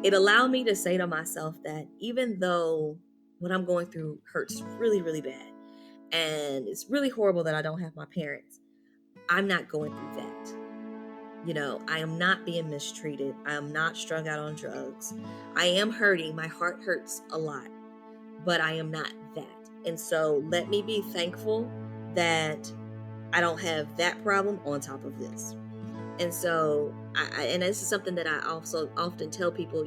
it allowed me to say to myself that even though what I'm going through hurts really, really bad, and it's really horrible that I don't have my parents, I'm not going through that. I am not being mistreated. I am not strung out on drugs. I am hurting. My heart hurts a lot, but I am not that. And so let me be thankful that I don't have that problem on top of this. And so, and this is something that I also often tell people,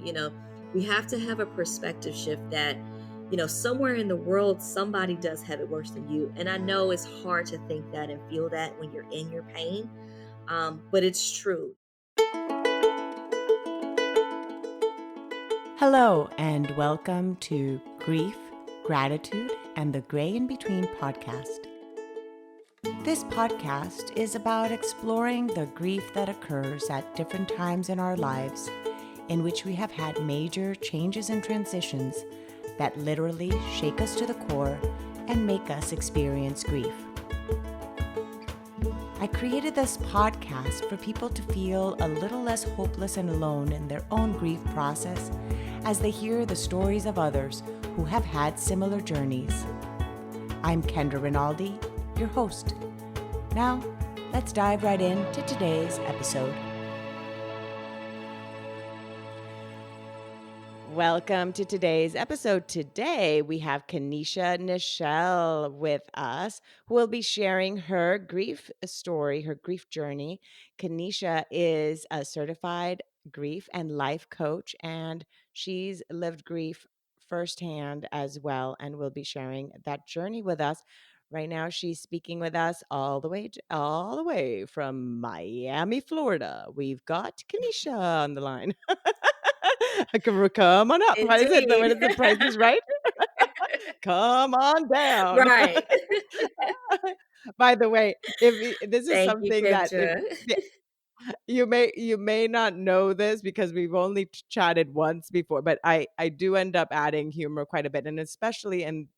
we have to have a perspective shift that, somewhere in the world, somebody does have it worse than you. And I know it's hard to think that and feel that when you're in your pain, but it's true. Hello, and welcome to Grief, Gratitude, and the Gray in Between podcast. This podcast is about exploring the grief that occurs at different times in our lives, in which we have had major changes and transitions that literally shake us to the core and make us experience grief. I created this podcast for people to feel a little less hopeless and alone in their own grief process as they hear the stories of others who have had similar journeys. I'm Kendra Rinaldi, your host. Now, let's dive right into today's episode. Welcome to today's episode. Today, we have Kenisha Nichelle with us, who will be sharing her grief story, her grief journey. Kenisha is a certified grief and life coach, and she's lived grief firsthand as well, and will be sharing that journey with us. Right now, she's speaking with us all the way from Miami, Florida. We've got Kenisha on the line. Come on up. What is it? What Indeed. is the Price is Right? Come on down. Right. By the way, this is Thank you, something that if Kendra. you may not know this because we've only chatted once before, but I do end up adding humor quite a bit, and especially in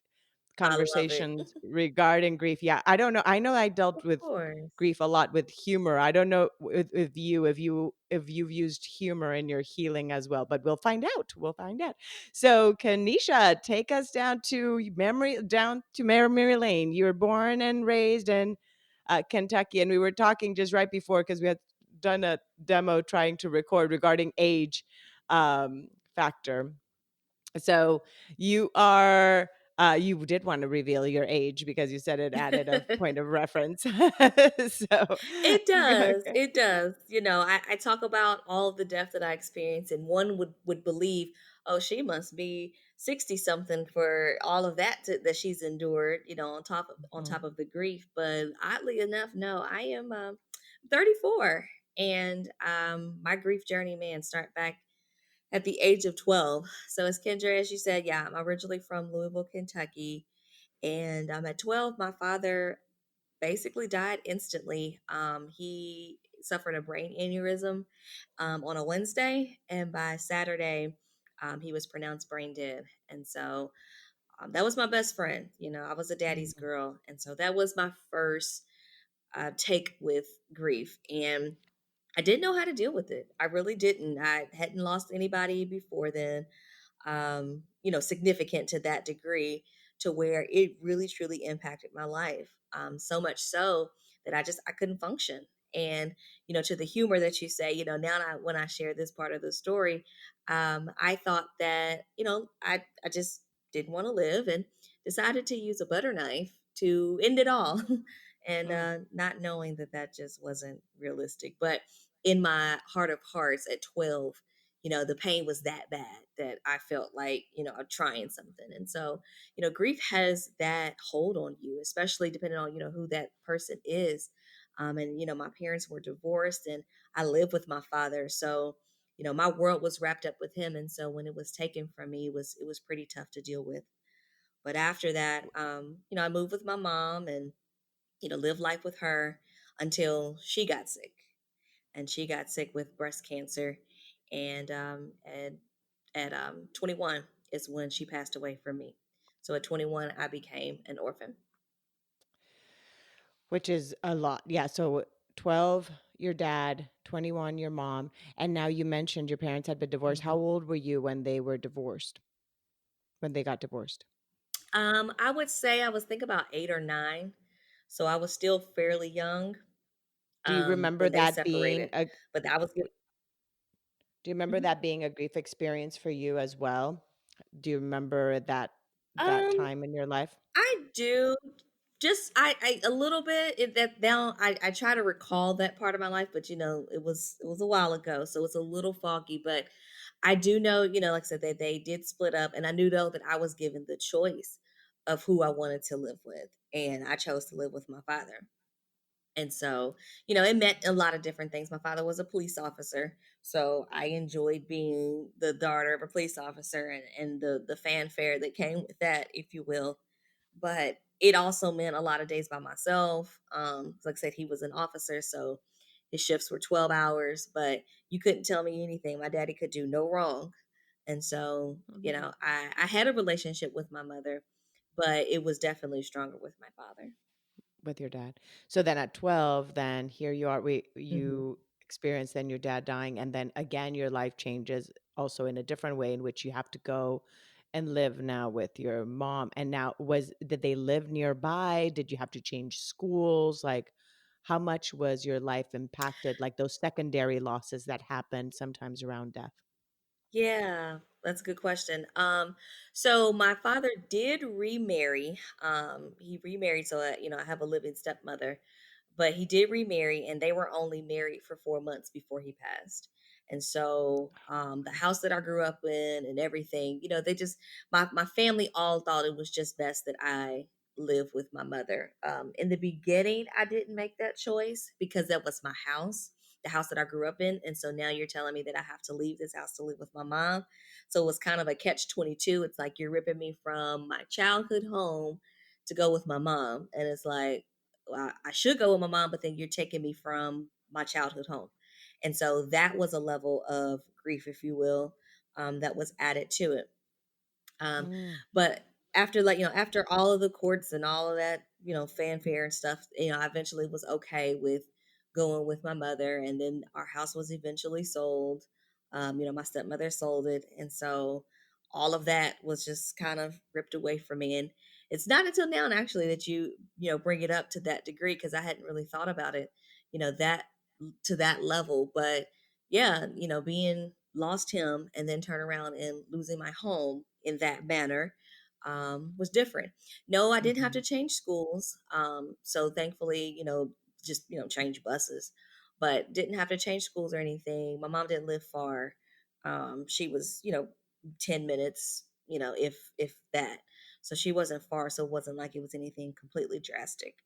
I love it. conversations regarding grief. Yeah, I don't know. I know I dealt Of with course. grief a lot with humor. I don't know with you if you've used humor in your healing as well, but we'll find out. We'll find out. So, Kenisha, take us down to memory lane. You were born and raised in Kentucky, and we were talking just right before because we had done a demo trying to record regarding age factor. So you are you did want to reveal your age because you said it added a point of reference. So It does. okay. It does. I talk about all the death that I experienced, and one would believe, oh, she must be 60 something for all of that that she's endured, on top Mhm. of the grief. But oddly enough, no, I am 34, and my grief journey, man, start back at the age of 12. So as Kendra, as you said, yeah, I'm originally from Louisville, Kentucky, and at 12, my father basically died instantly. He suffered a brain aneurysm on a Wednesday, and by Saturday, he was pronounced brain dead. And so that was my best friend. I was a daddy's Mhm. girl, and so that was my first take with grief, and I didn't know how to deal with it. I really didn't. I hadn't lost anybody before then, significant to that degree to where it really truly impacted my life. So much so that I couldn't function. And, to the humor that you say, now when I share this part of the story, I thought that, I just didn't want to live and decided to use a butter knife to end it all. And Mm. not knowing that that just wasn't realistic. But in my heart of hearts at 12, the pain was that bad that I felt like, I'm trying something. And so, grief has that hold on you, especially depending on, who that person is. And, my parents were divorced and I lived with my father. So, my world was wrapped up with him. And so when it was taken from me, it was pretty tough to deal with. But after that, I moved with my mom and, lived life with her until she got sick, and she got sick with breast cancer. And at 21 is when she passed away from me. So at 21, I became an orphan. Which is a lot. Yeah, so 12, your dad, 21, your mom, and now you mentioned your parents had been divorced. How Mhm. old were you when they were divorced? When they got divorced? I would say I was thinking about 8 or 9, so I was still fairly young, Do you remember when they that being separated, a but I was good. do you remember Mhm. that being a grief experience for you as well? Do you remember that Um, time in your life? I do. Just I a little bit it, that now I try to recall that part of my life, but it was a while ago, so it's a little foggy. But I do know, like I said, that they did split up, and I knew though that I was given the choice of who I wanted to live with, and I chose to live with my father. And so, it meant a lot of different things. My father was a police officer, so I enjoyed being the daughter of a police officer and the fanfare that came with that, if you will. But it also meant a lot of days by myself. Like I said, he was an officer, so his shifts were 12 hours, but you couldn't tell me anything. My daddy could do no wrong. And so, Mhm. I had a relationship with my mother, but it was definitely stronger with my father. With your dad. So then at 12, then here you are, Hmm. you experience then your dad dying, and then again your life changes also in a different way in which you have to go and live now with your mom. And now was did they live nearby? Did you have to change schools? Like how much was your life impacted? Like those secondary losses that happen sometimes around death. Yeah, that's a good question. So my father did remarry. He remarried, so I have a living stepmother, but he did remarry, and they were only married for 4 months before he passed. And so, the house that I grew up in and everything, they just my family all thought it was just best that I live with my mother. In the beginning, I didn't make that choice because that was my house, the house that I grew up in. And so now you're telling me that I have to leave this house to live with my mom. So it was kind of a catch 22. It's like you're ripping me from my childhood home to go with my mom. And it's like, well, I should go with my mom, but then you're taking me from my childhood home. And so that was a level of grief, if you will, that was added to it. Mm, But after, after all of the courts and all of that, fanfare and stuff, I eventually was okay with going with my mother, and then our house was eventually sold. My stepmother sold it, and so all of that was just kind of ripped away from me. And it's not until now, actually, that you bring it up to that degree, because I hadn't really thought about it, that to that level. But yeah, being lost him and then turn around and losing my home in that manner, was different. No, I didn't have to mhm, change schools. So thankfully, just, change buses, but didn't have to change schools or anything. My mom didn't live far. She was, 10 minutes, if that. So she wasn't far. So it wasn't like it was anything completely drastic.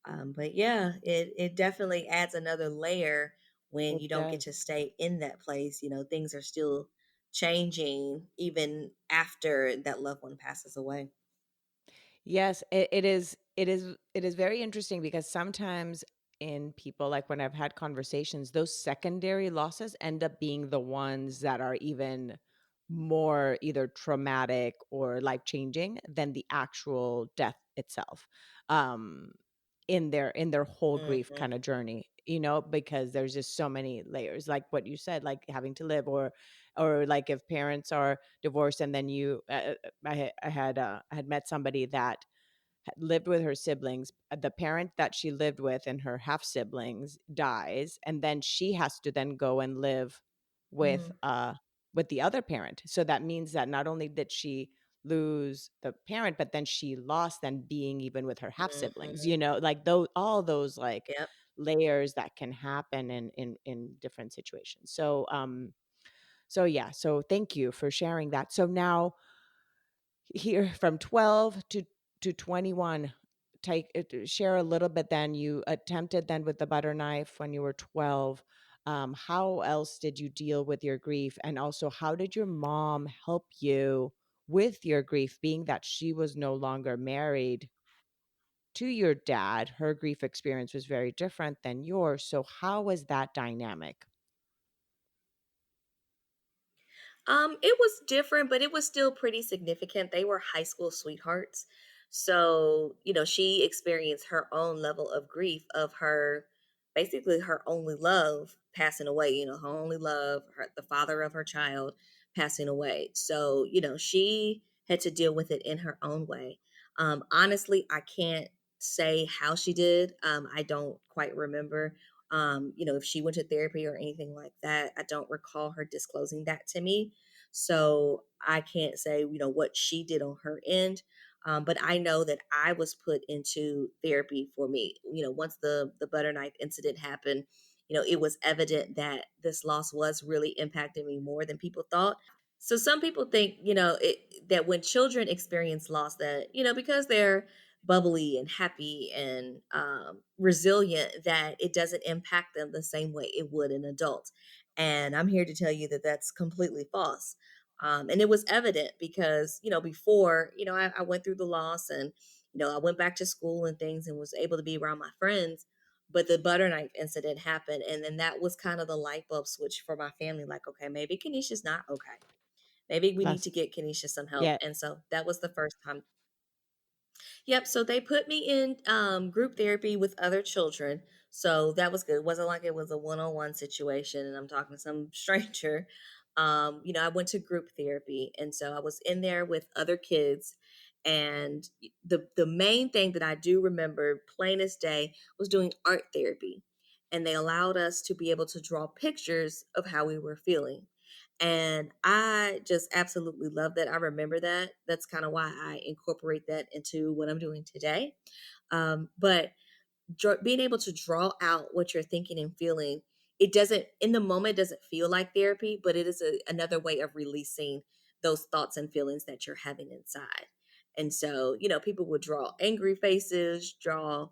But yeah, it definitely adds another layer when it you don't get does. to stay in that place. Things are still changing even after that loved one passes away. Yes, it is very interesting because sometimes in people, like when I've had conversations, those secondary losses end up being the ones that are even more either traumatic or life-changing than the actual death itself. Um, in their whole grief Hmm. kind of journey, because there's just so many layers, like what you said, like having to live, or like if parents are divorced and then I had met somebody that had lived with her siblings. The parent that she lived with and her half siblings dies, and then she has to then go and live with Hmm. uh with the other parent. So that means that not only did she lose the parent, but then she lost then being even with her half siblings, Hmm. like those all those like Yep. layers that can happen in different situations. So yeah, so thank you for sharing that. So now here from 12 to 21, share a little bit. Then you attempted then with the butter knife when you were 12. How else did you deal with your grief, and also how did your mom help you with your grief, being that she was no longer married to your dad? Her grief experience was very different than yours, so how was that dynamic? It was different, but it was still pretty significant. They were high school sweethearts. So, she experienced her own level of grief of her basically her only love passing away, her only love, the father of her child passing away. So, she had to deal with it in her own way. Honestly, I can't say how she did. I don't quite remember, if she went to therapy or anything like that. I don't recall her disclosing that to me. So I can't say, what she did on her end. But I know that I was put into therapy for me. Once the butter knife incident happened, it was evident that this loss was really impacting me more than people thought. So some people think, that when children experience loss, that because they're bubbly and happy and resilient, that it doesn't impact them the same way it would an adult. And I'm here to tell you that that's completely false. And it was evident because, before, I went through the loss and, I went back to school and things and was able to be around my friends. But the butter knife incident happened. And then that was kind of the light bulb switch for my family. Like, okay, maybe Kenisha's not okay. Maybe we need to That's get Kenisha some help. yeah. And so that was the first time. Yep. So they put me in group therapy with other children. So that was good. It wasn't like it was a one-on-one situation and I'm talking to some stranger. I went to group therapy and so I was in there with other kids. And the main thing that I do remember, plain as day, was doing art therapy. And they allowed us to be able to draw pictures of how we were feeling. And I just absolutely love that. I remember that. That's kind of why I incorporate that into what I'm doing today. But being able to draw out what you're thinking and feeling, it doesn't, in the moment, doesn't feel like therapy, but it is another way of releasing those thoughts and feelings that you're having inside. And so, people would draw angry faces, draw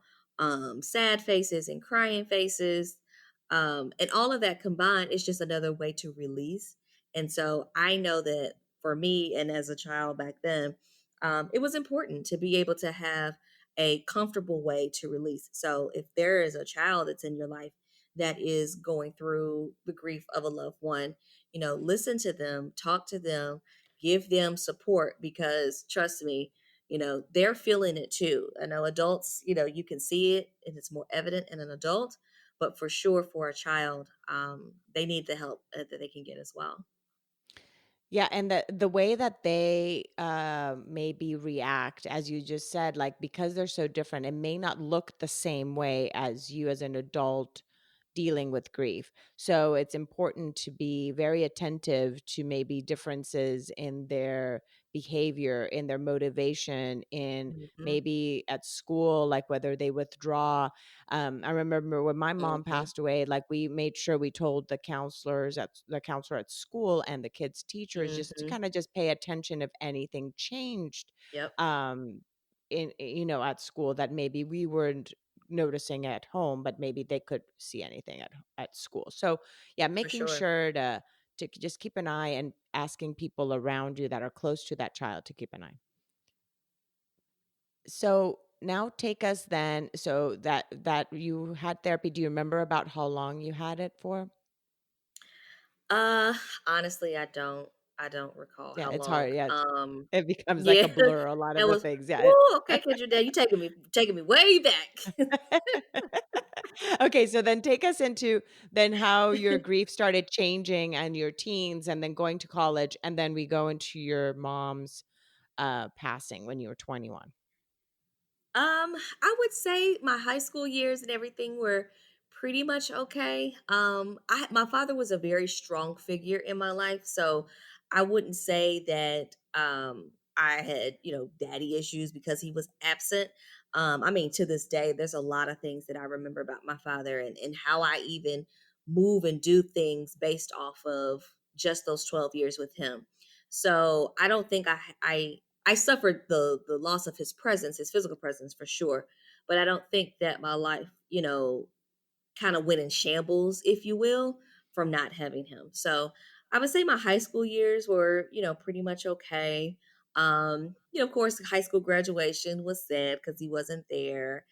sad faces and crying faces. And all of that combined is just another way to release. And so I know that for me and as a child back then, it was important to be able to have a comfortable way to release. So if there is a child that's in your life that is going through the grief of a loved one, listen to them, talk to them, give them support because trust me, they're feeling it too. I know adults, you can see it and it's more evident in an adult, but for sure for a child, they need the help that they can get as well. Yeah, and the way that they, maybe react, as you just said, like, because they're so different, it may not look the same way as you as an adult dealing with grief. So it's important to be very attentive to maybe differences in their behavior, in their motivation, in Hmm. maybe at school, like whether they withdraw. I remember when my mom Hmm. passed away, like we made sure we told the counselor at school and the kids' teachers just to Hmm. kind of just pay attention if anything changed, Yep, um, at school that maybe we weren't noticing at home, but maybe they could see anything at school. So yeah, for making sure. sure to just keep an eye and asking people around you that are close to that child to keep an eye. So now take us then, so that you had therapy, do you remember about how long you had it for? Uh, honestly, I don't recall Yeah, how it's long. hard, yeah, it becomes like Yeah, a blur, a lot of that the was things, yeah. woo. Okay, Kendra, Dad, you taking me way back. Okay, so then take us into then how your grief started changing and your teens and then going to college, and then we go into your mom's, passing when you were 21. I would say my high school years and everything were pretty much okay. My father was a very strong figure in my life, so I wouldn't say that I had, daddy issues because he was absent. I mean, to this day, there's a lot of things that I remember about my father and how I even move and do things based off of just those 12 years with him. So I don't think I suffered the loss of his presence, his physical presence for sure, but I don't think that my life, kind of went in shambles, if you will, from not having him. So I would say my high school years were, pretty much okay. Of course, high school graduation was sad because he wasn't there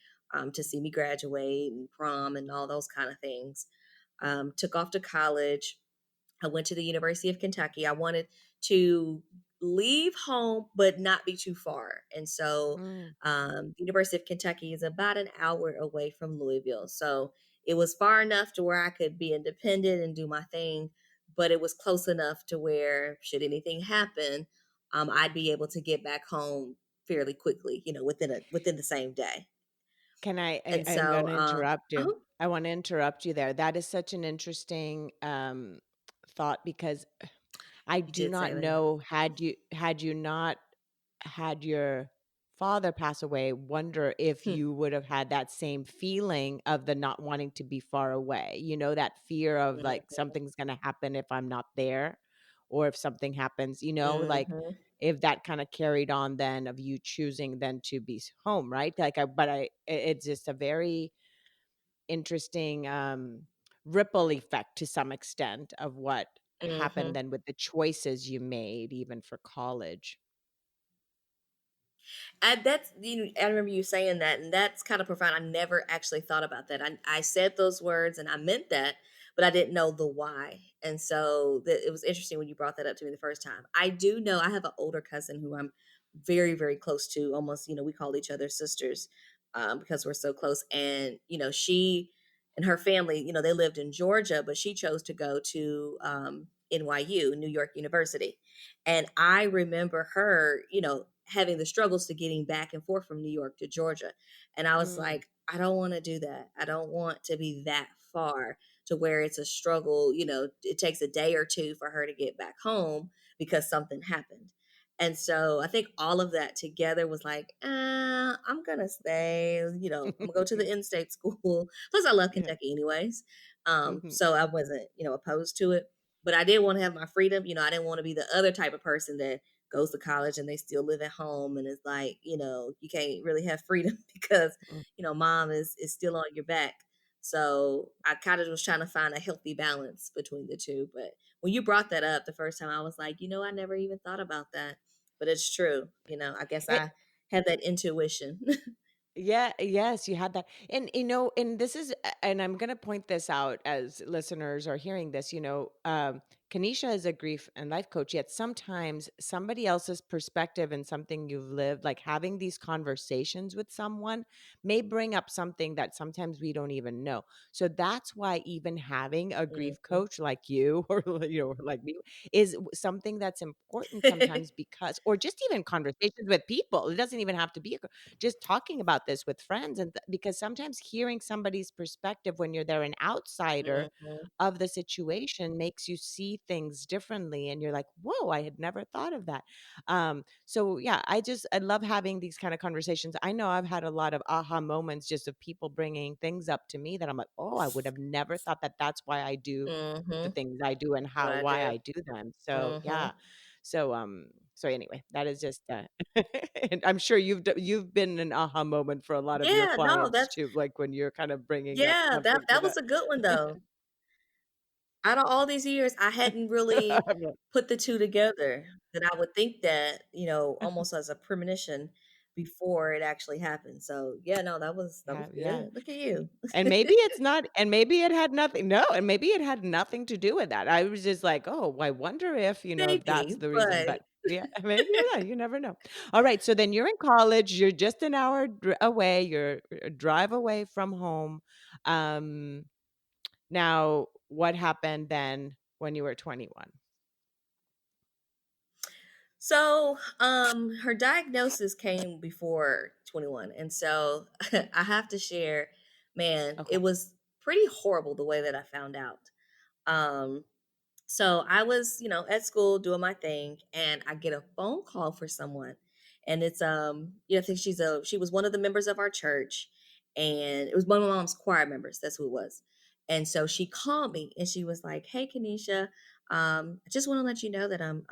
to see me graduate and prom and all those kind of things. Took off to college. I went to the University of Kentucky. I wanted to leave home, but not be too far. And so Mm. the University of Kentucky is about an hour away from Louisville. So It was far enough to where I could be independent and do my thing, but it was close enough to where should anything happen, I'd be able to get back home fairly quickly, within the same day. Can And I'm so, gonna interrupt you. oh, I wanna interrupt you there. That is such an interesting, thought because I you do did not say that. know had you not had your father pass away, wonder if Hmm. you would have had that same feeling of the not wanting to be far away, that fear of, like, Mhm, something's gonna happen if I'm not there, or if something happens, like, mhm, if that kinda carried on then of you choosing then to be home, right? Like, it's just a very interesting, ripple effect to some extent of what happened mhm. then with the choices you made even for college. I remember you saying that, and that's kind of profound. I never actually thought about that. I said those words and I meant that, but I didn't know the why. And so it was interesting when you brought that up to me the first time. I do know I have an older cousin who I'm very, very close to. Almost, we call each other sisters, because we're so close. And she and her family, they lived in Georgia, but she chose to go to NYU, New York University. And I remember her, having the struggles to getting back and forth from New York to Georgia. And I was Mm, like, I don't want to do that. I don't want to be that far to where it's a struggle. It takes a day or two for her to get back home because something happened. And so I think all of that together was like, I'm going to stay, I'm going to go to the in state school. Plus, I love yeah, Kentucky, anyways. mhm, So I wasn't, opposed to it, but I did want to have my freedom. I didn't want to be the other type of person that goes to college and they still live at home and it's like, you can't really have freedom because, mm. mom is still on your back. So I kind of was trying to find a healthy balance between the two. But when you brought that up the first time, I was like, I never even thought about that. But it's true. I guess Eh I have that intuition. Yeah, yes, you had that. And and this is and I'm going to point this out as listeners are hearing this, Kanisha is a grief and life coach, yet sometimes somebody else's perspective and something you've lived, like having these conversations with someone may bring up something that sometimes we don't even know. So that's why even having a grief Mhm. coach like you or or like me is something that's important sometimes because or just even conversations with people. It doesn't even have to be just talking about this with friends and because sometimes hearing somebody's perspective when you're there an outsider Mhm. of the situation makes you see things differently and you're like whoa, I had never thought of that. So yeah, I love having these kind of conversations. I know I've had a lot of aha moments just of people bringing things up to me that I'm like, oh, I would have never thought that that's why I do the Mhm. things I do and What how I why do. I do them. So yeah. Mhm. So anyway, that is just and I'm sure you've been an aha moment for a lot of your Yeah, no, clients that's too, like when you're kind of bringing up yeah, that something to that the was a good one though. Out of all these years, I hadn't really I'm like, put the 2 together, that I would think that, almost as a premonition before it actually happened. So, yeah, no, that was yeah. good. Look at you. And maybe it's not and maybe it had nothing no, and maybe it had nothing to do with that. I was just like, "Oh, I wonder if, if that's Maybe, the reason," but but yeah, maybe not, you never know. Alright, so then you're in college, you're just an hour away, you're a drive away from home. Um, Now what happened then when you were 21? so, her diagnosis came before 21, and so I have to share, man, it Okay. was pretty horrible the way that I found out. Um So I was, at school doing my thing and I get a phone call for someone. And it's I think she was one of the members of our church and it was one of my mom's choir members. That's who it was. And so she called me and she was like, "Hey Kenisha, I just want to let you know that I'm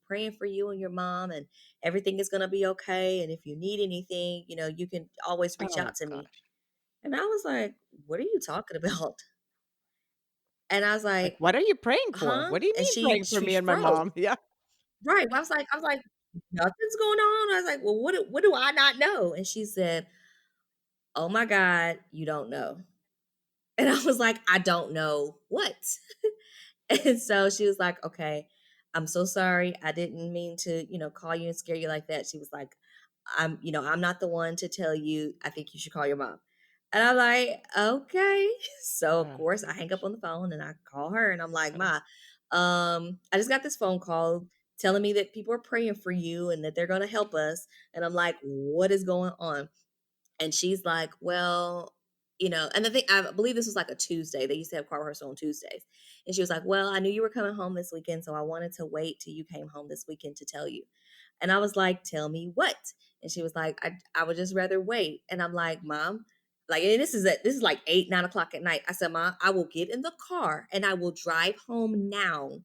praying for you and your mom and everything is gonna be okay. And if you need anything, you can always reach Oh out to me." gosh. And I was like, "What are you talking about?" And I was Like, like, "What are you praying for? "Huh?" What do you And mean she praying for she me and my froze. mom?" Yeah. Right. I was like, "Nothing's going on." I was like, "Well, what do I not know?" And she said, "Oh my God, you don't know." And I was like, "I don't know what?" And so she was like, "Okay, I'm so sorry. I didn't mean to, call you and scare you like that." She was like, I'm not the one to tell you. I think you should call your mom." And I'm like, okay. So of Oh course I hang up gosh. on the phone and I call her and I'm like, Oh, Ma, I just got this phone call telling me that people are praying for you and that they're gonna help us. And I'm like, what is going on? And she's like, well, and the thing, I believe this was like a Tuesday. They used to have choir rehearsal on Tuesdays. And she was like, well, I knew you were coming home this weekend, so I wanted to wait till you came home this weekend to tell you. And I was like, tell me what? And she was like, I would just rather wait. And I'm like, Mom, like, and this is like 8, 9 o'clock at night. I said, Mom, I will get in the car and I will drive home now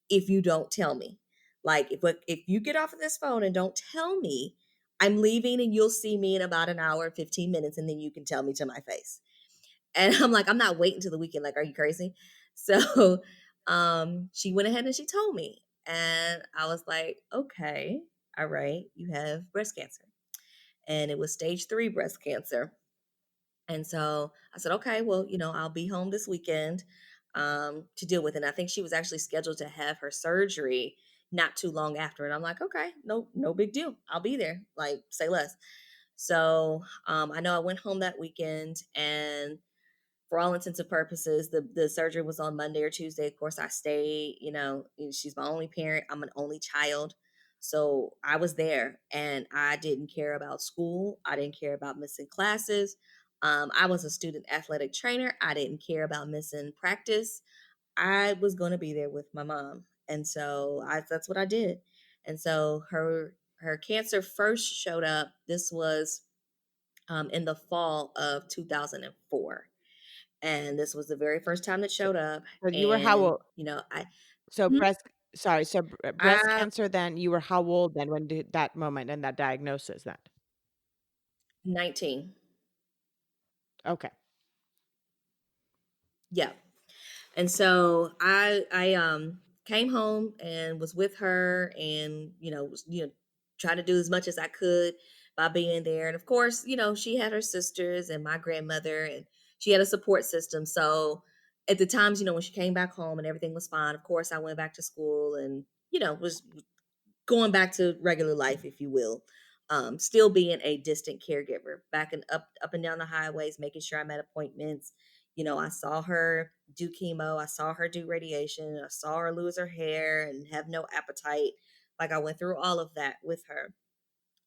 if you don't tell me. Like, if you get off of this phone and don't tell me, I'm leaving and you'll see me in about an hour and 15 minutes and then you can tell me to my face. And I'm like, I'm not waiting till the weekend. Like, are you crazy? So she went ahead and she told me. And I was like, okay, all right, you have breast cancer. And it was stage 3 breast cancer. And so I said, okay, well, I'll be home this weekend to deal with it. And I think she was actually scheduled to have her surgery not too long after. And I'm like, okay, no big deal. I'll be there. Like, say less. So I know I went home that weekend, and for all intents and purposes, the surgery was on Monday or Tuesday. Of course, I stayed. She's my only parent. I'm an only child. So I was there and I didn't care about school. I didn't care about missing classes. I was a student athletic trainer. I didn't care about missing practice. I was going to be there with my mom. And so that's what I did. And so her cancer first showed up. This was in the fall of 2004, and this was the very first time that so, showed up. so you were how And old? I So hmm, breast I cancer. Then you were how old then when did that moment and that diagnosis? That 19. okay. Yeah. And so I came home and was with her, and was trying to do as much as I could by being there. And of course, she had her sisters and my grandmother, and she had a support system. So at the times, when she came back home and everything was fine, of course I went back to school and was going back to regular life, if you will. Still being a distant caregiver, backing up and down the highways, making sure I'm at appointments. I saw her do chemo, I saw her do radiation, I saw her lose her hair and have no appetite. Like, I went through all of that with her.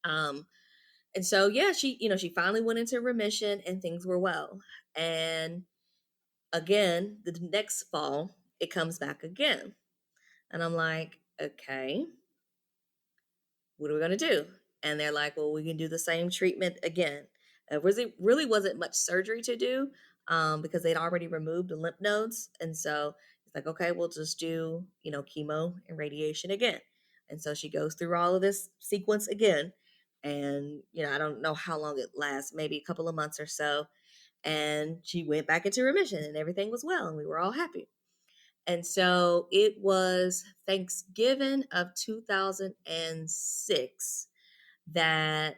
Um, and so yeah, she finally went into remission and things were well. And again, the next fall, it comes back again. And I'm like, okay, what are we going to do? And they're like, well, we can do the same treatment again. Really wasn't much surgery to do, because they'd already removed the lymph nodes. And so it's like, okay, we'll just do, chemo and radiation again. And so she goes through all of this sequence again. And, I don't know how long it lasts, maybe a couple of months or so. And she went back into remission and everything was well and we were all happy. And so it was Thanksgiving of 2006 that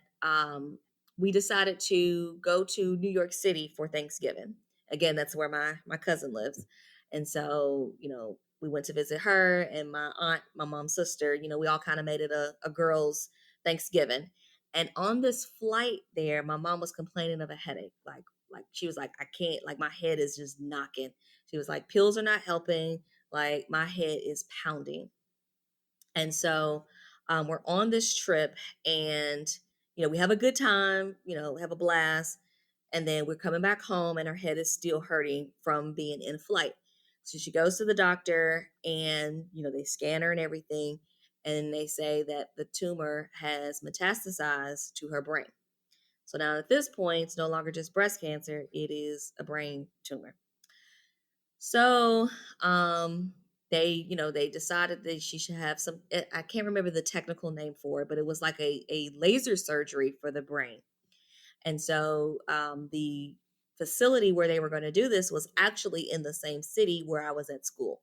we decided to go to New York City for Thanksgiving. Again, that's where my cousin lives. And so, we went to visit her and my aunt, my mom's sister. We all kind of made it a girls' Thanksgiving. And on this flight there, my mom was complaining of a headache. Like she was like, I can't, like my head is just knocking. She was like, pills are not helping. Like my head is pounding. And so we're on this trip and, we have a good time, have a blast. And then we're coming back home and her head is still hurting from being in flight. So she goes to the doctor and, they scan her and everything. And they say that the tumor has metastasized to her brain. So now at this point, it's no longer just breast cancer, it is a brain tumor. So, they decided that she should have some. I can't remember the technical name for it, but it was like a laser surgery for the brain. And so, the facility where they were going to do this was actually in the same city where I was at school.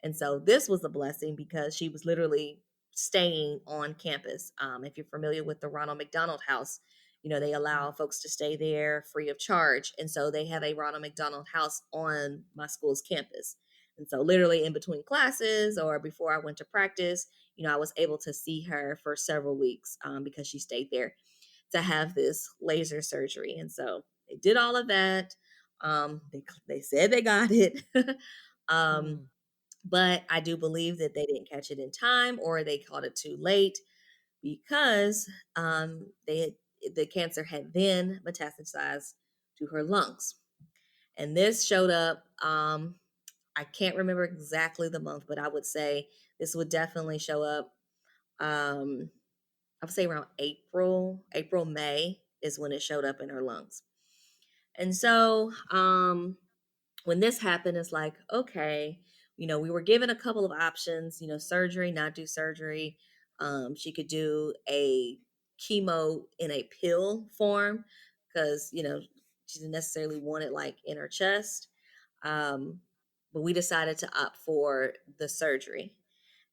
And so this was a blessing because she was literally staying on campus. If you're familiar with the Ronald McDonald House, they allow folks to stay there free of charge. And so they have a Ronald McDonald House on my school's campus. And so, literally, in between classes or before I went to practice, I was able to see her for several weeks because she stayed there to have this laser surgery. And so They did all of that. They said they got it. um, Mm, but I do believe that they didn't catch it in time, or they caught it too late, because they had, the cancer had then metastasized to her lungs. And this showed up, I can't remember exactly the month, but I would say this would definitely show up, um, I would say around April, May is when it showed up in her lungs. And so when this happened, it's like, okay, we were given a couple of options, surgery, not do surgery. She could do a chemo in a pill form, because, she didn't necessarily want it like in her chest. Um, but we decided to opt for the surgery.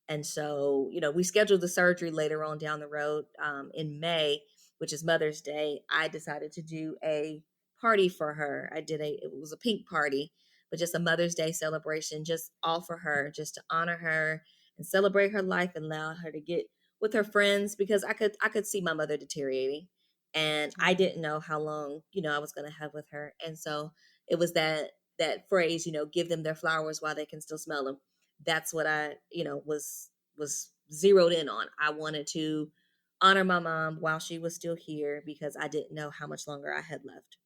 And so, we scheduled the surgery later on down the road, in May, which is Mother's Day. I decided to do a party for her. It was a pink party, but just a Mother's Day celebration, just all for her, just to honor her and celebrate her life and allow her to get with her friends, because I could see my mother deteriorating, and I mm, didn't know how long, I was going to have with her. And so it was that phrase, give them their flowers while they can still smell them. That's what I, was zeroed in on. I wanted to honor my mom while she was still here, because I didn't know how much longer I had left.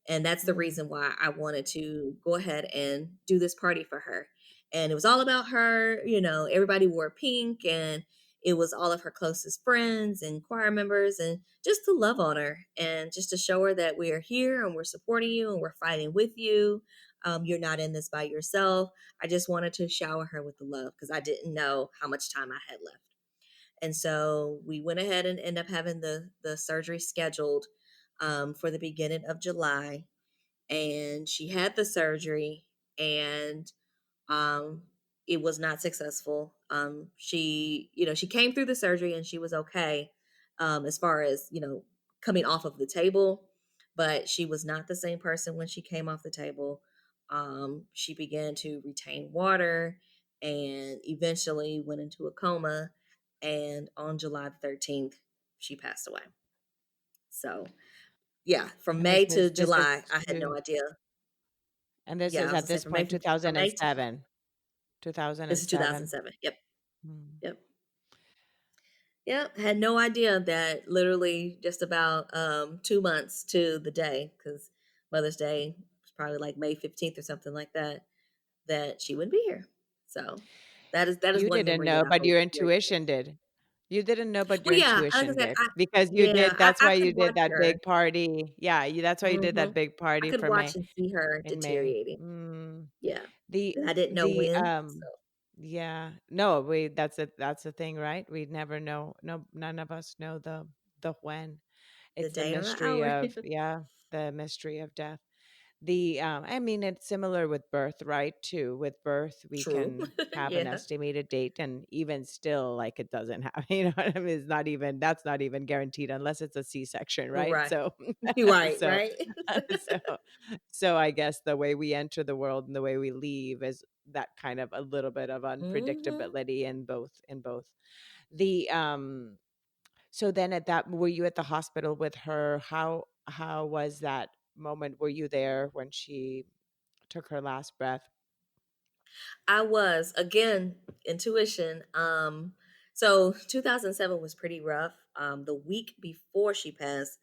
And that's the mm. reason why I wanted to go ahead and do this party for her. And it was all about her. Everybody wore pink, and it was all of her closest friends and choir members, and just to love on her and just to show her that we are here and we're supporting you and we're fighting with you. You're not in this by yourself. I just wanted to shower her with the love, because I didn't know how much time I had left. And so we went ahead and ended up having the surgery scheduled, for the beginning of July. And she had the surgery, and um it was not successful. She came through the surgery and she was okay, as far as, coming off of the table, but she was not the same person when she came off the table. She began to retain water and eventually went into a coma, and on July 13th she passed away. So, yeah, from And this May is to this is July I had no two, idea. and this Yeah, is I was at gonna say this from May point to from May to 2007. this is 2007. 2007. Yep. Mm. Yep. Yep. Had no idea that literally just about 2 months to the day, because Mother's Day was probably like May 15th or something like that, that she wouldn't be here. So that is You one didn't memory that know, I but hold your very intuition close. did. You didn't know, but Well, your yeah, like I intuition said, did because you yeah, did that's I why you could did watch that her. big party. Yeah, that's why you did Hmm. that big I party could for watch May and see her in May. deteriorating. Mm. Yeah. The And I didn't know the, when. So yeah. No, that's the thing, right? We never know. No, none of us know the when. the It's the day or the mystery hour. of, yeah, the mystery of death. I mean, it's similar with birth, right? Too. With birth, we True. can have an Yeah. estimated date, and even still, like it doesn't have, you know what I mean? It's not even that's not even guaranteed unless it's a C-section, right? Right. So, Right, so, right. so, so I guess the way we enter the world and the way we leave is that kind of a little bit of Hmm. unpredictability in both. The So then at that, were you at the hospital with her? How was that moment? Were you there when she took her last breath? I was, again, intuition. So 2007 was pretty rough. The week before she passed,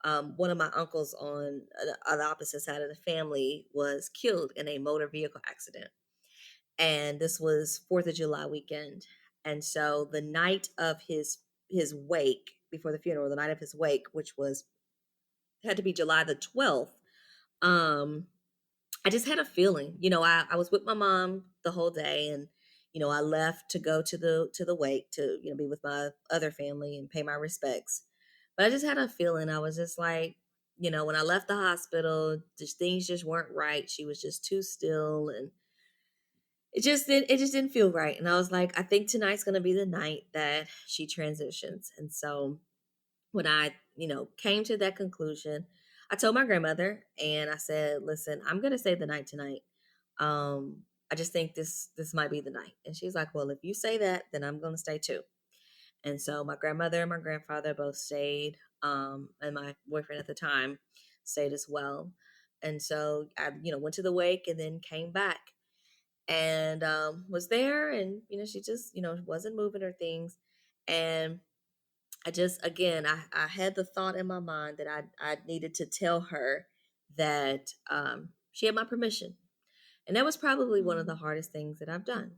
one of my uncles on the opposite side of the family was killed in a motor vehicle accident, and this was Fourth of July weekend. And so the night of his wake, before the funeral, the night of his wake, which was had to be July the 12th. Um, I just had a feeling. I was with my mom the whole day, and I left to go to the wake to be with my other family and pay my respects. But I just had a feeling. I was just like, when I left the hospital, just things just weren't right. She was just too still, and it just didn't feel right. And I was like, I think tonight's gonna be the night that she transitions. And so when I, came to that conclusion, I told my grandmother and I said, "Listen, I'm going to stay the night tonight. I just think this might be the night." And she's like, "Well, if you say that, then I'm going to stay too." And so my grandmother and my grandfather both stayed, and my boyfriend at the time. stayed as well. And so I, went to the wake and then came back and was there. And, she just, wasn't moving her things. And I just, again, I had the thought in my mind that I needed to tell her that she had my permission. And that was probably one of the Mm, hardest things that I've done.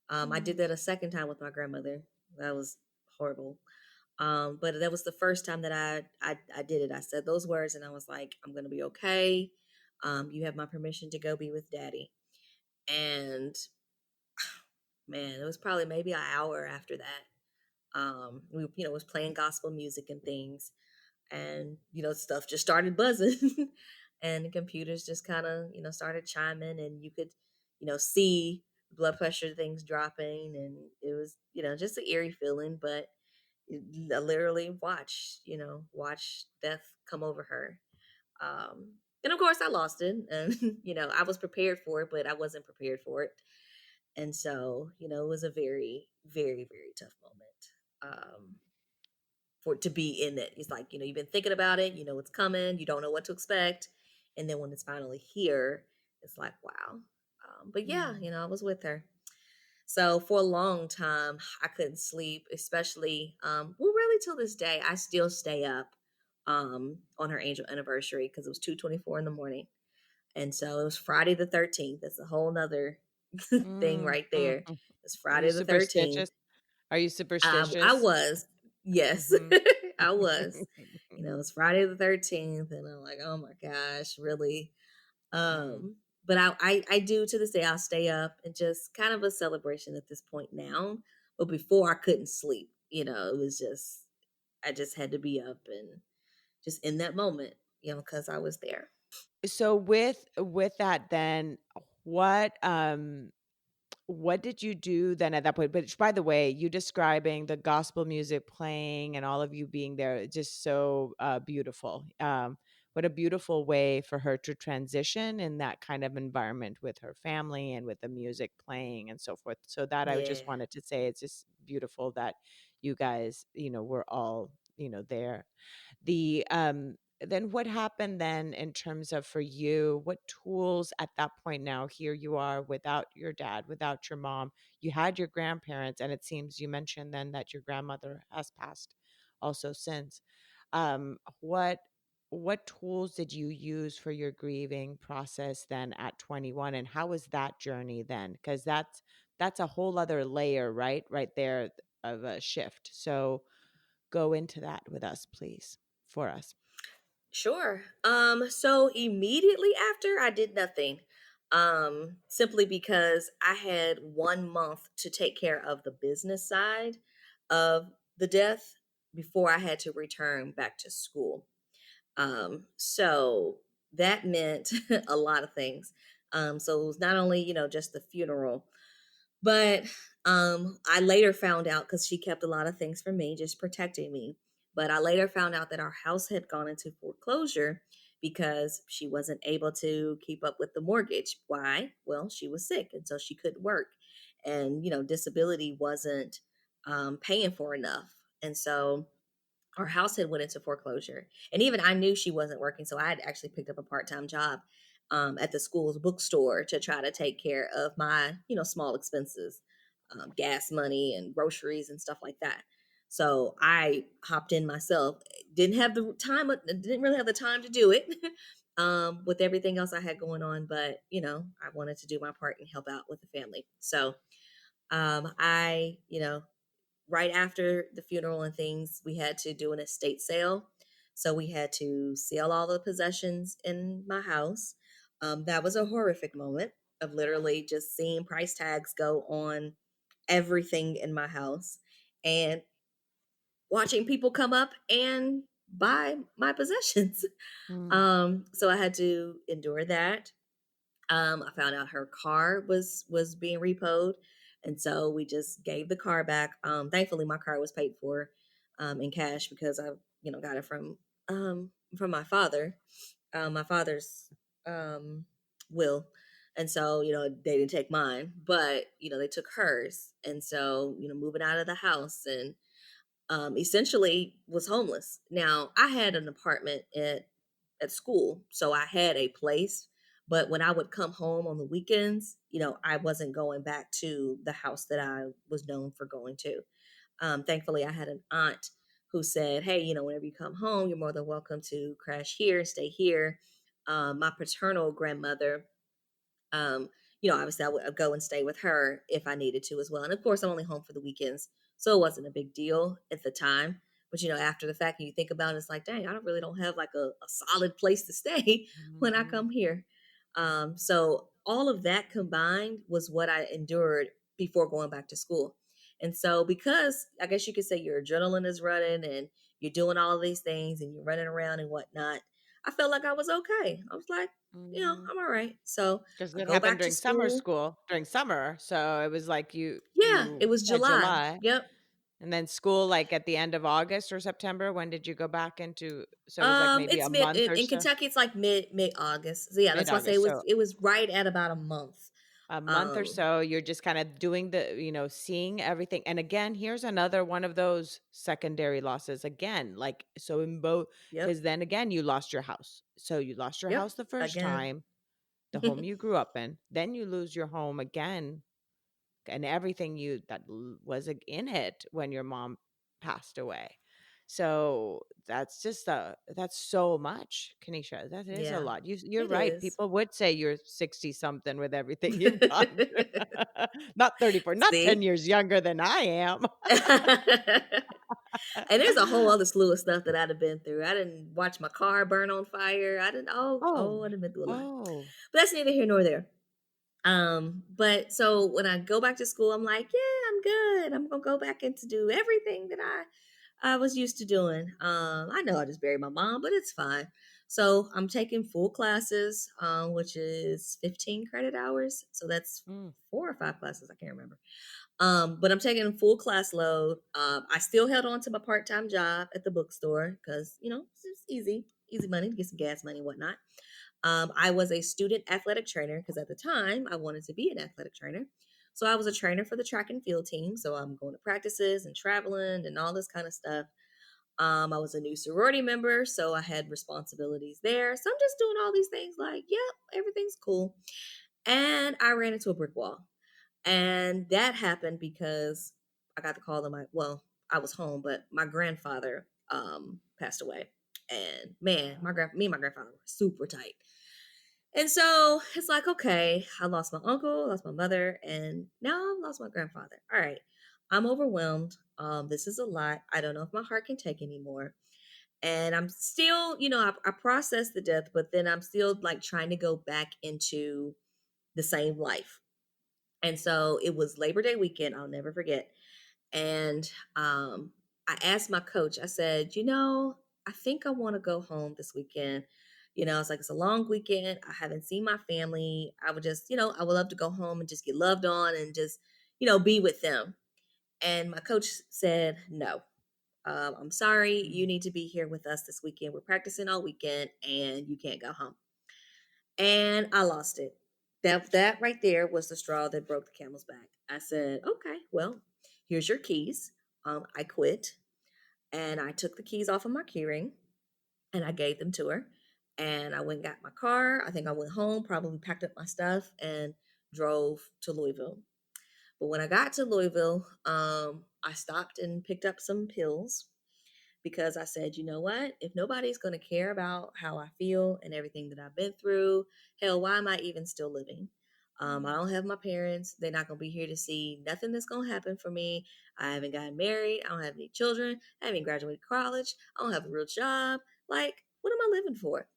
I did mm, that a second time with my grandmother. That was horrible. But that was the first time that I did it. I said those words and I was like, I'm gonna be okay. You have my permission to go be with daddy. And man, it was probably maybe an hour after that. We, was playing gospel music and things, and stuff just started buzzing, and the computers just kind of started chiming, and you could see blood pressure things dropping, and it was just an eerie feeling, but I literally watch death come over her. And of course I lost it, and I was prepared for it, but I wasn't prepared for it. And so it was a very, very, very tough moment, for it to be in it. It's like you've been thinking about it, it's coming, you don't know what to expect, and then when it's finally here, it's like wow. But yeah, mm. I was with her. So for a long time, I couldn't sleep, especially well, really till this day, I still stay up on her angel anniversary because it was 2:24 in the morning. And so it was Friday the 13th. That's a whole nother thing Mm, right mm, there. mm. It's Are you Friday the 13th. superstitious? Are you I superstitious? was, yes, Mhm. I was. It's Friday the 13th, and I'm like, oh my gosh, really? Mm. But I do to this day, I'll stay up and just kind of a celebration at this point now. But before I couldn't sleep, it was just, I just had to be up and just in that moment, because I was there. So with that then, what, what did you do then at that point? But by the way, you describing the gospel music playing and all of you being there, it's just so beautiful. What a beautiful way for her to transition in that kind of environment with her family and with the music playing and so forth. So that I Yeah. just wanted to say it's just beautiful that you guys, were all, there. The then what happened then in terms of for you, what tools at that point now, here you are without your dad, without your mom, you had your grandparents, and it seems you mentioned then that your grandmother has passed also since. What tools did you use for your grieving process then at 21, and how was that journey then? Because that's a whole other layer, right there, of a shift. So go into that with us, please, for us. Sure. So immediately after, I did nothing. Simply because I had 1 month to take care of the business side of the death before I had to return back to school. So that meant a lot of things. So it was not only, just the funeral, but I later found out, because she kept a lot of things from me, just protecting me. But I later found out that our house had gone into foreclosure because she wasn't able to keep up with the mortgage. Why? Well, she was sick, and so she couldn't work. And, disability wasn't paying for enough. And so our house had went into foreclosure, and even I knew she wasn't working, so I had actually picked up a part-time job at the school's bookstore to try to take care of my small expenses, gas money and groceries and stuff like that. So I hopped in myself. Didn't have the time, didn't really have the time to do it with everything else I had going on, but I wanted to do my part and help out with the family. So I right after the funeral and things, we had to do an estate sale. So we had to sell all the possessions in my house. That was a horrific moment of literally just seeing price tags go on everything in my house and watching people come up and buy my possessions. Mm, So I had to endure that. I found out her car was being repoed, and so we just gave the car back. Thankfully, my car was paid for in cash because I got it from my father, my father's um, will, and so they didn't take mine, but they took hers, and so moving out of the house and essentially was homeless. Now I had an apartment at school, so I had a place. But when I would come home on the weekends, I wasn't going back to the house that I was known for going to. Thankfully, I had an aunt who said, "Hey, whenever you come home, you're more than welcome to crash here, stay here." My paternal grandmother, um, obviously I would go and stay with her if I needed to as well. And of course, I'm only home for the weekends, so it wasn't a big deal at the time. But after the fact, and you think about it, it's like, dang, I don't have like a solid place to stay when I Mhm. come here. So all of that combined was what I endured before going back to school. And so, because I guess you could say your adrenaline is running and you're doing all of these things and you're running around and whatnot, I felt like I was okay. I was like, Mhm. I'm all right. So 'Cause I it go happened back to during summer school. school during summer, so it was like Yeah, it you was said July. July, Yep. and then school, like, at the end of August or September. When did you go back into, so it was, like, maybe It's a mid month or in so? Kentucky. It's like mid August. So yeah, that's why I say it Mid-August, was so it was right at about a month. a month or Um, so, you're just kinda doing seeing everything, and again, here's another one of those secondary losses again, like, so in both, yep, because then again, you lost your house. So you lost your yep. house the first Again. time, the home you grew up in, then you lose your home again and everything was in it when your mom passed away. So that's so much, Kanisha. That is a Yeah, lot. You're it right. is. People would say you're 60 something with everything you've gone through. Not 34, not 10 See? years younger than I am. And there's a whole other slew of stuff that I'd have been through. I didn't watch my car burn on fire. I didn't Oh, I done been through a lot. oh. But that's neither here nor there. But so when I go back to school, I'm like, yeah, I'm good. I'm gonna go back and to do everything that I was used to doing. I know I just buried my mom, but it's fine. So I'm taking full classes, which is 15 credit hours. So that's Mm, 4 or 5 classes. I can't remember. But I'm taking a full class load. I still held on to my part-time job at the bookstore because it's easy money to get some gas money and whatnot. I was a student athletic trainer because at the time I wanted to be an athletic trainer. So I was a trainer for the track and field team. So I'm going to practices and traveling and all this kind of stuff. I was a new sorority member, so I had responsibilities there. So I'm just doing all these things like, yep, everything's cool. And I ran into a brick wall. And that happened because I got the call that I was home, but my grandfather passed away. And man, me and my grandfather were super tight. And so it's like, okay, I lost my uncle, lost my mother, and now I've lost my grandfather. All right. I'm overwhelmed. This is a lot. I don't know if my heart can take anymore. And I'm still, I processed the death, but then I'm still like trying to go back into the same life. And so it was Labor Day weekend. I'll never forget. And I asked my coach, I said, I think I want to go home this weekend. It's like it's a long weekend. I haven't seen my family. I would just, I would love to go home and just get loved on and just, be with them. And my coach said, no, I'm sorry. You mm. need to be here with us this weekend. We're practicing all weekend and you can't go home. And I lost it. That right there was the straw that broke the camel's back. I said, okay, well, here's your keys. I quit and I took the keys off of my keyring and I gave them to her. And I went and got my car. I think I went home, probably packed up my stuff and drove to Louisville. But when I got to Louisville, I stopped and picked up some pills because I said, you know what? If nobody's going to care about how I feel and everything that I've been through, hell, why am I even still living? I don't have my parents. They're not going to be here to see nothing that's going to happen for me. I haven't gotten married. I don't have any children. I haven't graduated college. I don't have a real job. Like, what am I living for?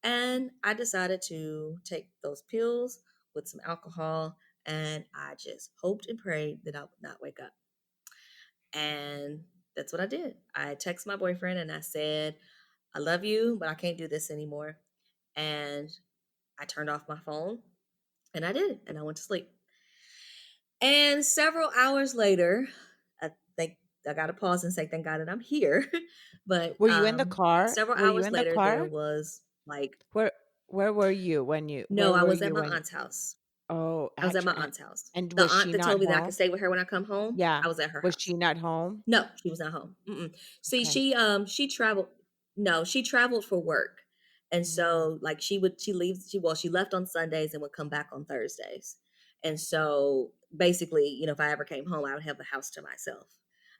And I decided to take those pills with some alcohol. And I just hoped and prayed that I would not wake up. And that's what I did. I texted my boyfriend and I said, I love you, but I can't do this anymore. And I turned off my phone and I did it and I went to sleep. And several hours later, I think I got to pause and say, thank God that I'm here. But Were you in the car? several Were you hours in the later, there car? was like, Where where were you no, I was at my when aunt's house. oh, I was at my actually, aunt's house. and The was aunt she that not told me that I could home? stay with her when I come home, Yeah. I was at her Was house. she not home? No, she was not home. Mm-mm. See, Okay. she traveled. No, she traveled for work, And Mm. so like she left on Sundays and would come back on Thursdays. And so basically, if I ever came home, I would have the house to myself.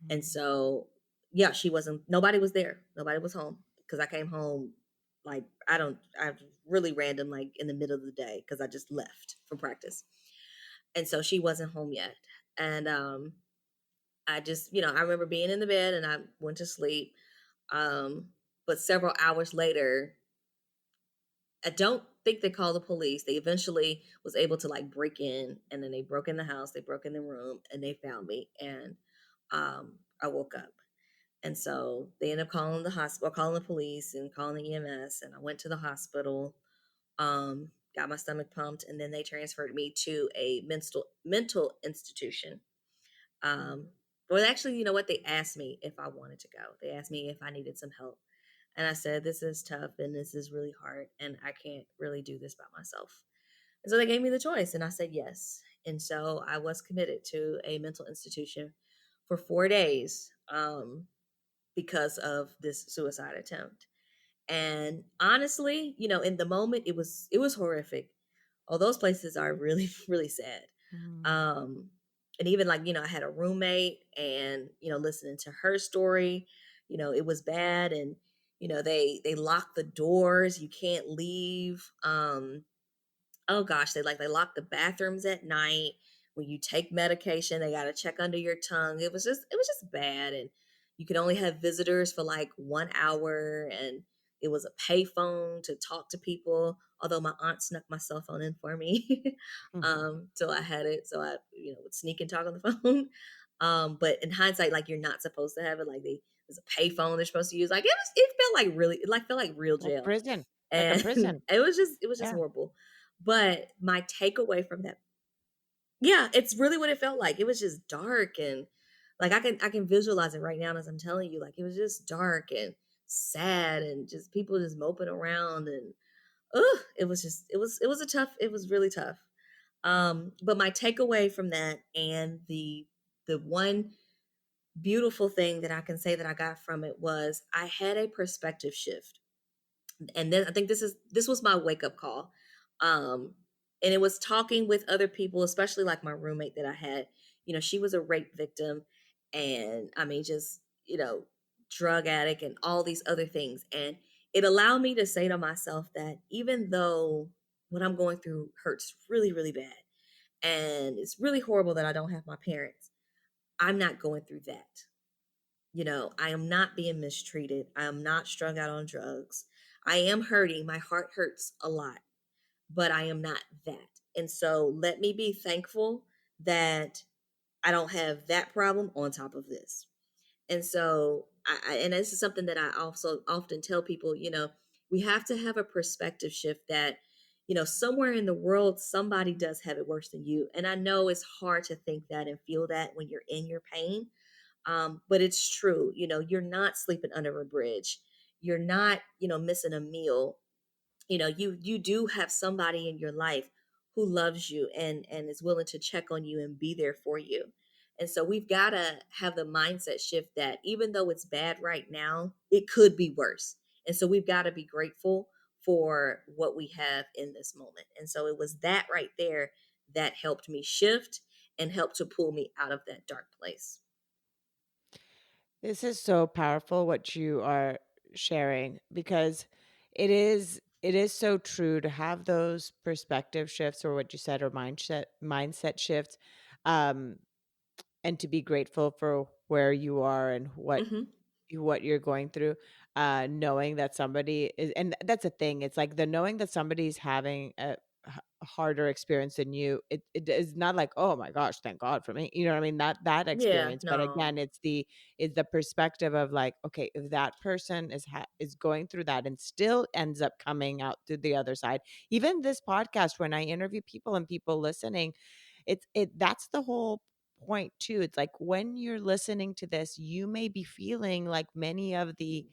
And Mm. so yeah, nobody was there. Nobody was home because I came home like I was really random, like in the middle of the day because I just left from practice. And so she wasn't home yet. And I just, I remember being in the bed and I went to sleep. Um, but several hours later, I don't think they called the police. They eventually was able to like break in, and then they broke in the house, they broke in the room, and they found me. And I woke up. And so they ended up calling the hospital, calling the police and calling the EMS. And I went to the hospital, got my stomach pumped, and then they transferred me to a mental institution. Um, well, actually, you know what? They asked me if I wanted to go. They asked me if I needed some help. And I said, this is tough and this is really hard. And I can't really do this by myself. And so they gave me the choice. And I said yes. And so I was committed to a mental institution for 4 days because of this suicide attempt. And honestly, in the moment, it was horrific. Oh, those places are really, really sad. Mm. Um, and even like, I had a roommate and, listening to her story, it was bad. And, they lock the doors, you can't leave. Oh gosh, they lock the bathrooms at night. When you take medication, they got to check under your tongue. It was just bad. And you could only have visitors for like 1 hour. And it was a payphone to talk to people. Although my aunt snuck my cell phone in for me, Mhm. so I had it. So I, would sneak and talk on the phone. But in hindsight, like you're not supposed to have it. Like there's a payphone they're supposed to use. Like it felt like really, it like felt like real Like jail. prison. Like a And prison. it was just Yeah. horrible. But my takeaway from that, yeah, it's really what it felt like. It was just dark and like I can visualize it right now as I'm telling you. Like it was just dark and sad and just people just moping around and it was really tough. But my takeaway from that and the one beautiful thing that I can say that I got from it was I had a perspective shift. And then I think this was my wake up call. And it was talking with other people, especially like my roommate that I had. She was a rape victim, and I mean, just drug addict and all these other things. And it allowed me to say to myself that even though what I'm going through hurts really, really bad, and it's really horrible that I don't have my parents, I'm not going through that. I am not being mistreated. I am not strung out on drugs. I am hurting. My heart hurts a lot, but I am not that. And so let me be thankful that I don't have that problem on top of this. And so, and this is something that I also often tell people, we have to have a perspective shift that, somewhere in the world, somebody does have it worse than you. And I know it's hard to think that and feel that when you're in your pain, but it's true. You're not sleeping under a bridge. You're not, missing a meal. You do have somebody in your life who loves you and is willing to check on you and be there for you. And so we've got to have the mindset shift that even though it's bad right now, it could be worse. And so we've got to be grateful for what we have in this moment. And so it was that right there that helped me shift and helped to pull me out of that dark place. This is so powerful what you are sharing because it is so true to have those perspective shifts or what you said or mindset shifts, um, and to be grateful for where you are and Hmm. what you're going through, knowing that somebody is, and that's a thing. It's like the knowing that somebody's having a harder experience than you. It is not like, oh my gosh, thank God for me. You know what I mean? That Yeah, experience. But no. again, it's the perspective of like, okay, if that person is going through that and still ends up coming out through the other side. Even this podcast, when I interview people and people listening, that's the whole point too. It's like when you're listening to this, you may be feeling like many of the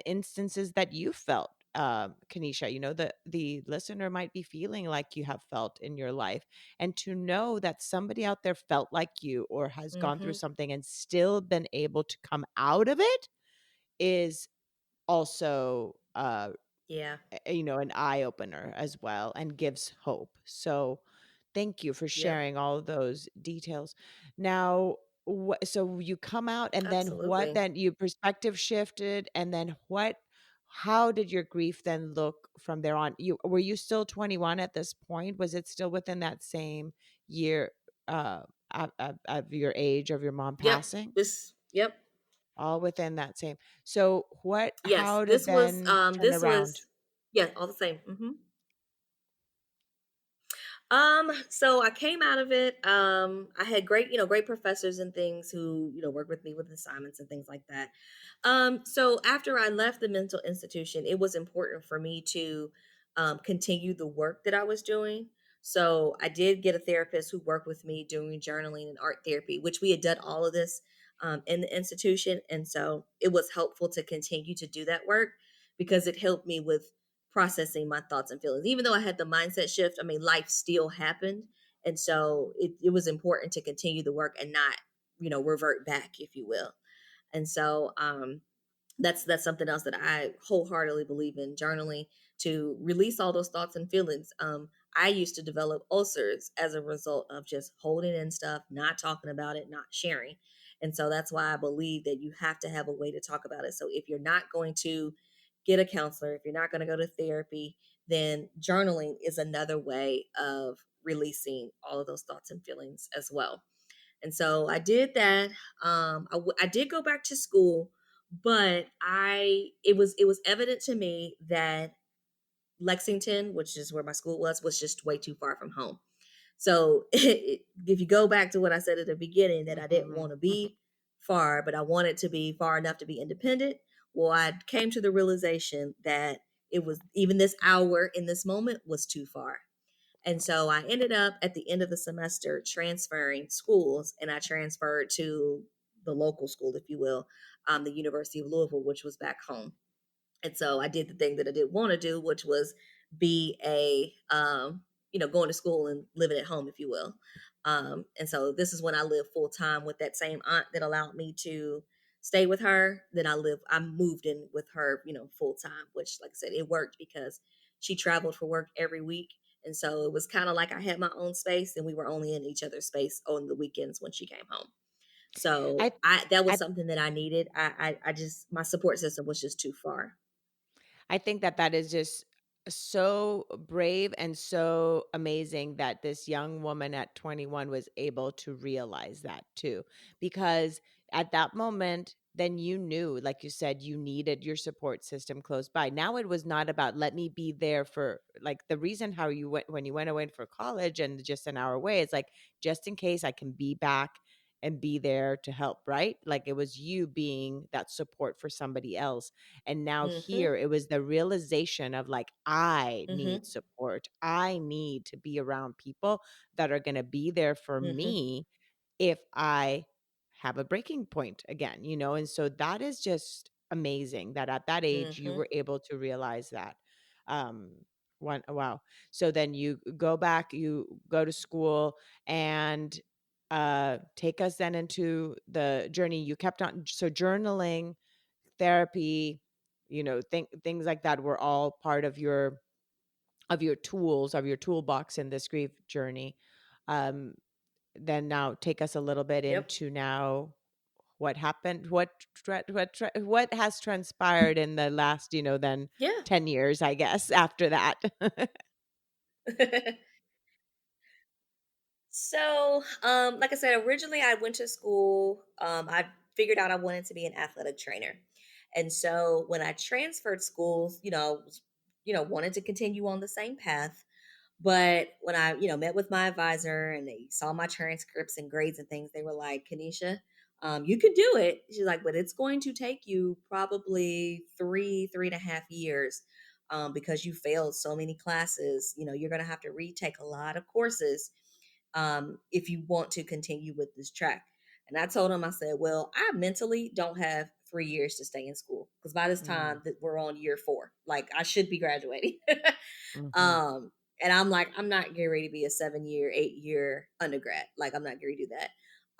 instances that you felt, Kanisha. The listener might be feeling like you have felt in your life, and to know that somebody out there felt like you or has gone through Hmm. something and still been able to come out of it is also Yeah. an eye opener as well and gives hope. So thank you for Yep. sharing all of those details. Now, so you come out and then what Absolutely. then you perspective shifted and then how did your grief then look from there on? Were you still 21 at this point? Was it still within that same year of your age of your mom Yep. passing? Yep. All within that same. So Yes. how did then turn This around? was yeah, all the same. So I came out of it. I had great professors and things who, worked with me with assignments and things like that. So after I left the mental institution, it was important for me to continue the work that I was doing. So I did get a therapist who worked with me doing journaling and art therapy, which we had done all of this in the institution. And so it was helpful to continue to do that work because it helped me with processing my thoughts and feelings. Even though I had the mindset shift, I mean, life still happened. And so it was important to continue the work and not, revert back, if you will. And so that's something else that I wholeheartedly believe in, journaling to release all those thoughts and feelings. I used to develop ulcers as a result of just holding in stuff, not talking about it, not sharing. And so that's why I believe that you have to have a way to talk about it. So if you're not going to get a counselor, if you're not going to go to therapy, then journaling is another way of releasing all of those thoughts and feelings as well. And so I did that. I did go back to school, but I it was evident to me that Lexington, which is where my school was just way too far from home. So if you go back to what I said at the beginning, that I didn't Mhm. want to be far, but I wanted to be far enough to be independent. Well, I came to the realization that it was even this hour in this moment was too far. And so I ended up at the end of the semester transferring schools, and I transferred to the local school, if you will, the University of Louisville, which was back home. And so I did the thing that I didn't want to do, which was be going to school and living at home, if you will. And so this is when I lived full time with that same aunt that allowed me to stay with her. Then I moved in with her, full time, which, like I said, it worked because she traveled for work every week. And so it was kind of like I had my own space and we were only in each other's space on the weekends when she came home. So I that was I something that I needed. I just, my support system was just too far. I think that that is just so brave and so amazing that this young woman at 21 was able to realize that too. Because at that moment, then you knew, like you said, you needed your support system close by. Now it was not about let me be there for like the reason how you went when you went away for college and just an hour away. It's like just in case I can be back and be there to help, right? Like it was you being that support for somebody else. And now Mhm. here it was the realization of like, I need Mhm. support. I need to be around people that are going to be there for Mhm. me if I have a breaking point again, And so that is just amazing that at that age you Mhm. were able to realize that. Um, wow. So then you go back, you go to school and take us then into the journey you kept on. So journaling, therapy, things like that were all part of your tools, of your toolbox in this grief journey. Um, then now take us a little bit Yep. into now what happened, what has transpired in the last, then Yeah. 10 years, I guess, after that. So, like I said, originally I went to school. I figured out I wanted to be an athletic trainer. And so when I transferred schools, wanted to continue on the same path. But when I, met with my advisor and they saw my transcripts and grades and things, they were like, Kenisha, you could do it. She's like, but it's going to take you probably 3.5 years because you failed so many classes. You're going to have to retake a lot of courses if you want to continue with this track. And I told him, I said, well, I mentally don't have 3 years to stay in school because by this Mm, time that we're on year four, like I should be graduating. mhm. um, and I'm like, I'm not getting ready to be a 7 year, 8 year undergrad. Like I'm not going to do that.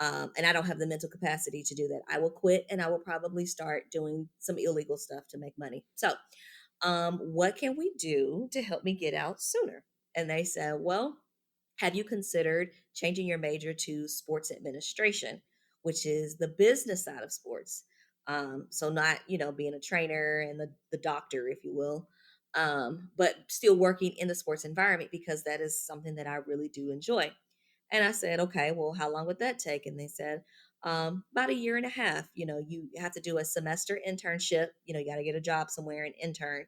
And I don't have the mental capacity to do that. I will quit and I will probably start doing some illegal stuff to make money. So What can we do to help me get out sooner? And they said, well, have you considered changing your major to sports administration, which is the business side of sports? So not, being a trainer and the doctor, if you will, but still working in the sports environment because that is something that I really do enjoy. And I said, okay, well, how long would that take? And they said, about a year and a half. You have to do a semester internship. You got to get a job somewhere and intern.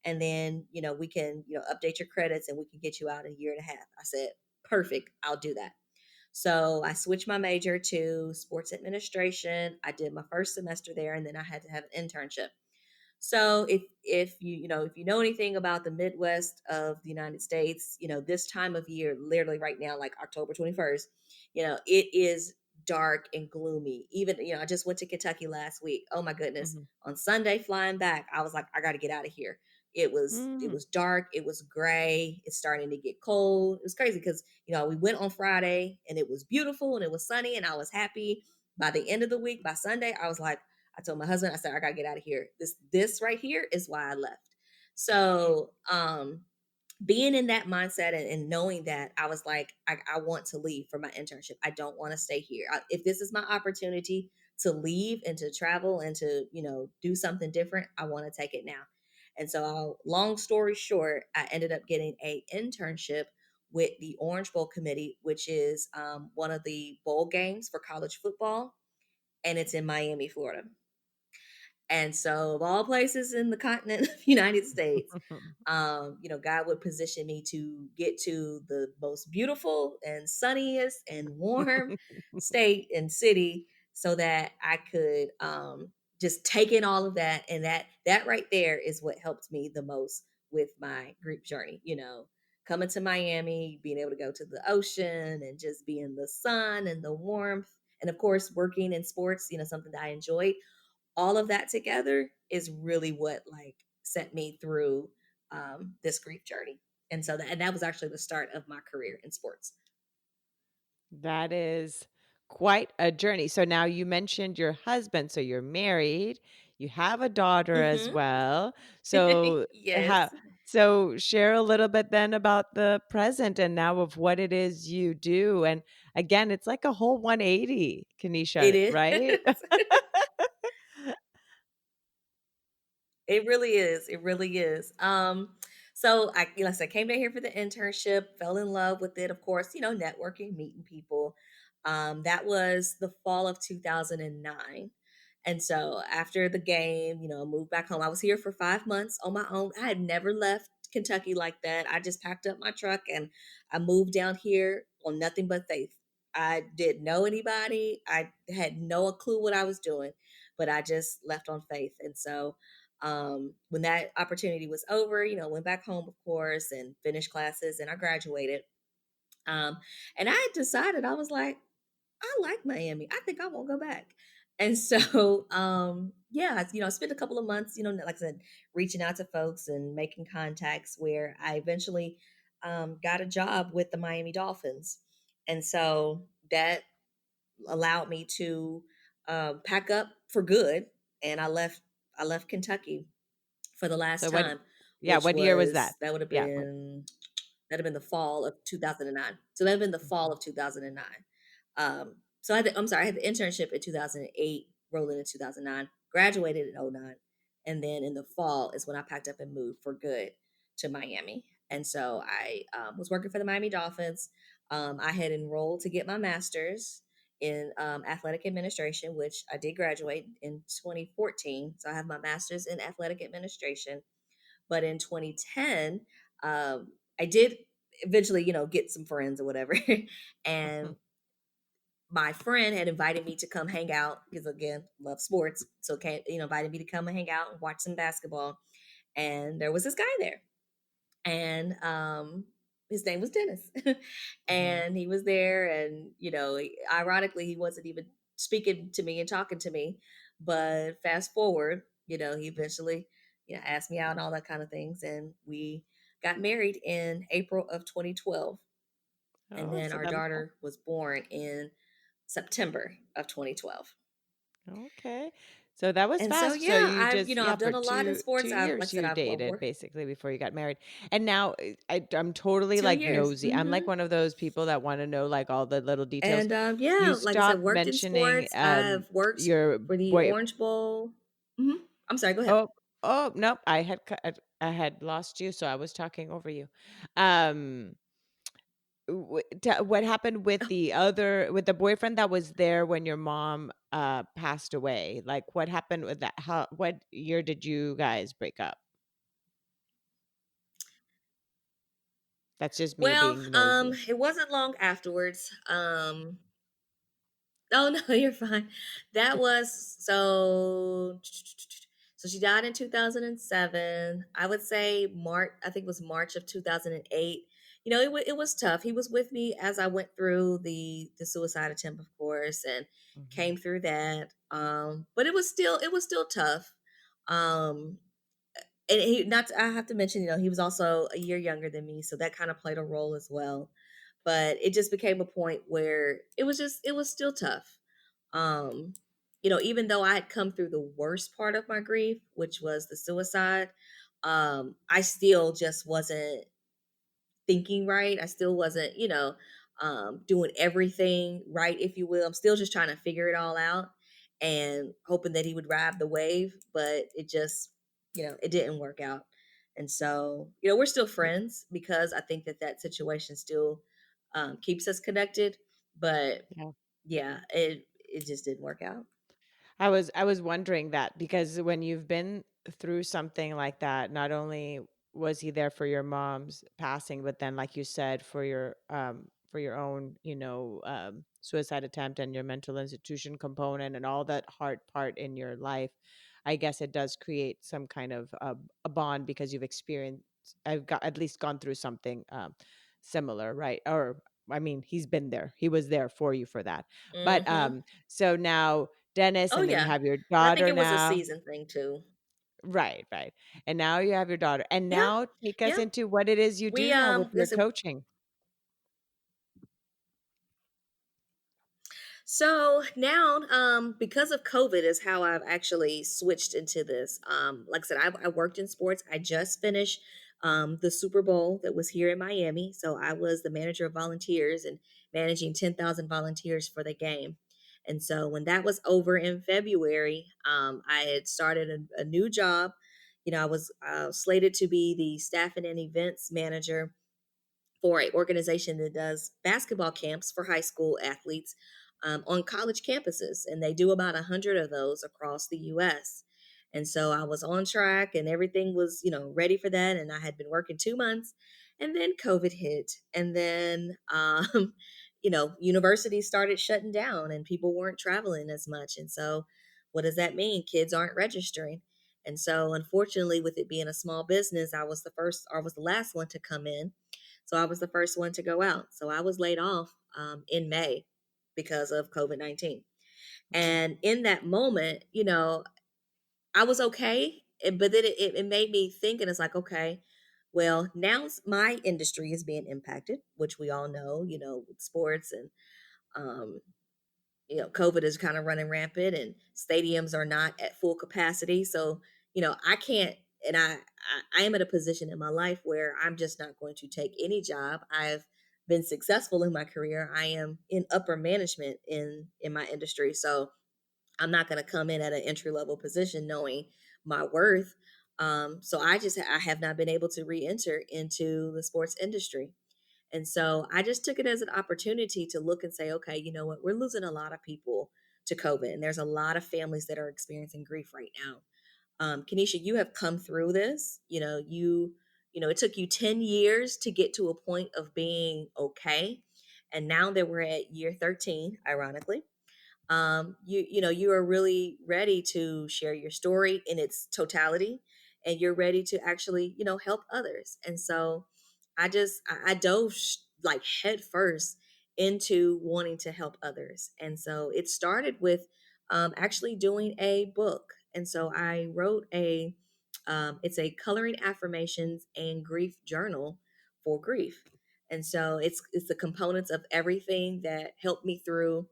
And then, we can, update your credits and we can get you out in a year and a half. I said, perfect. I'll do that. So I switched my major to sports administration. I did my first semester there and then I had to have an internship. So if you know anything about the Midwest of the United States, this time of year, literally right now, like October 21st, it is dark and gloomy. Even, I just went to Kentucky last week. Oh my goodness. Mhm. On Sunday flying back, I was like, I gotta get out of here. It Mhm. was dark, it was gray, it's starting to get cold. It was crazy because we went on Friday and it was beautiful and it was sunny and I was happy. By the end of the week, by Sunday, I was like, I told my husband, I said, I gotta get out of here. This right here is why I left. So being in that mindset and knowing that, I was like, I want to leave for my internship. I don't want to stay here. If this is my opportunity to leave and to travel and to, do something different, I want to take it now. And so, long story short, I ended up getting a internship with the Orange Bowl Committee, which is one of the bowl games for college football, and it's in Miami, Florida. And so, of all places in the continent of the United States, God would position me to get to the most beautiful and sunniest and warm state and city so that I could just take in all of that. And that right there is what helped me the most with my group journey. Coming to Miami, being able to go to the ocean and just be in the sun and the warmth. And of course, working in sports, something that I enjoyed, all of that together is really what like sent me through this grief journey. And that was actually the start of my career in sports. That is quite a journey. So now you mentioned your husband, so you're married, you have a daughter as Hmm. well. So how Yes, so share a little bit then about the present and now of what it is you do. And again, it's like a whole 180, it Kenisha, is. right? It really is. It really is. So like I said, came down here for the internship, fell in love with it, of course, networking, meeting people. That was the fall of 2009. And so after the game, moved back home. I was here for 5 months on my own. I had never left Kentucky like that. I just packed up my truck and I moved down here on nothing but faith. I didn't know anybody. I had no clue what I was doing, but I just left on faith. And so when that opportunity was over, went back home, of course, and finished classes and I graduated. Um, and I had decided, I was like, I like Miami. I think I won't go back. And so, yeah, I spent a couple of months, like I said, reaching out to folks and making contacts where I eventually got a job with the Miami Dolphins. And so that allowed me to pack up for good. And I left Kentucky for the last So when time, yeah, which what year was that? was that would have Yeah, what been that'd have been the fall of 2009. So that'd have been the fall Mhm. of 2009. So I'm sorry, I had the internship in 2008, rolling in 2009, graduated in '09, and then in the fall is when I packed up and moved for good to Miami. And so I was working for the Miami Dolphins. I had enrolled to get my master's in athletic administration, which I did graduate in 2014. So I have my master's in athletic administration. But in 2010, I did eventually, get some friends or whatever. And my friend had invited me to come hang out because, again, love sports. So, invited me to come and hang out and watch some basketball. And there was this guy there, and his name was Dennis. Mhm. And he was there, and ironically, he wasn't even speaking to me and talking to me. But fast forward, he eventually asked me out and all that kind of things, and we got married in April of 2012, and Oh, then so our that daughter was born in September of 2012. okay. So that was And so, fast. So yeah, you I've, just, yeah, I've for done a lot in two sports. I've, like I years said, you I've dated worked basically before you got married. And now I'm totally 2 like years. nosy. I'm like one of those people that want to know like all the little details. And, You yeah, like I said, stopped worked in mentioning sports. I've worked your for the boy. Orange Bowl. Mhm. I'm sorry, go ahead. Oh, oh, nope. I had lost you, so I was talking over you. Um what happened with the boyfriend that was there when your mom passed away? Like what happened with that? How what year did you guys break up? That's just me Well, being nosy. it wasn't long afterwards. Oh no, you're fine. That was so she died in 2007. I would say March, I think it was March of 2008. You know, it was tough. He was with me as I went through the suicide attempt, of course, and Mhm. came through that. But it was still tough. Um and he not I have to mention, he was also a year younger than me, so that kind of played a role as well. But it just became a point where it was still tough. um Even though I had come through the worst part of my grief, which was the suicide, I still just wasn't thinking right. I still wasn't, doing everything right, if you will. I'm still just trying to figure it all out and hoping that he would ride the wave, but it just, it didn't work out. And so, we're still friends because I think that situation still keeps us connected. But Yeah. yeah, it just didn't work out. I was wondering that because when you've been through something like that, not only was he there for your mom's passing, but then like you said, for your own, suicide attempt and your mental institution component and all that hard part in your life, I guess it does create some kind of a bond because you've experienced I've got at least gone through something similar, right? Or I mean, he's been there. He was there for you for that. But Hmm. so now Dennis, Oh and then you yeah, have your and I think daughter it was a now. season thing too. Right, right. And now you have your daughter. And Yeah, now take us yeah. into what it is you We do now with your listen. coaching. So now, because of COVID, is how I've actually switched into this. Like I said, I worked in sports. I just finished the Super Bowl that was here in Miami. So I was the manager of volunteers and managing 10,000 volunteers for the game. And so when that was over in February, I had started a new job. I was slated to be the staffing and events manager for an organization that does basketball camps for high school athletes on college campuses, and they do about 100 of those across the U.S. And so I was on track, and everything was, ready for that. And I had been working 2 months, and then COVID hit, and then universities started shutting down, and people weren't traveling as much. And so, what does that mean? Kids aren't registering. And so, unfortunately, with it being a small business, I was the first, or was the last one to come in, so I was the first one to go out. So I was laid off in May because of COVID-19. Mhm. And in that moment, I was okay. But then it made me think, and it's like, okay, well, now my industry is being impacted, which we all know, with sports and um, COVID is kind of running rampant and stadiums are not at full capacity. So, I can't, and I am at a position in my life where I'm just not going to take any job. I've been successful in my career. I am in upper management in my industry. So I'm not going to come in at an entry level position knowing my worth. So I have not been able to re-enter into the sports industry. And so I just took it as an opportunity to look and say, okay, you know what? We're losing a lot of people to COVID, and there's a lot of families that are experiencing grief right now. Kenisha, you have come through this. It took you 10 years to get to a point of being okay. And now that we're at year 13, ironically, you are really ready to share your story in its totality, and you're ready to actually help others. And so I dove like head first into wanting to help others. And so it started with actually doing a book. And so I wrote it's a coloring affirmations and grief journal for grief. And so it's the components of everything that helped me through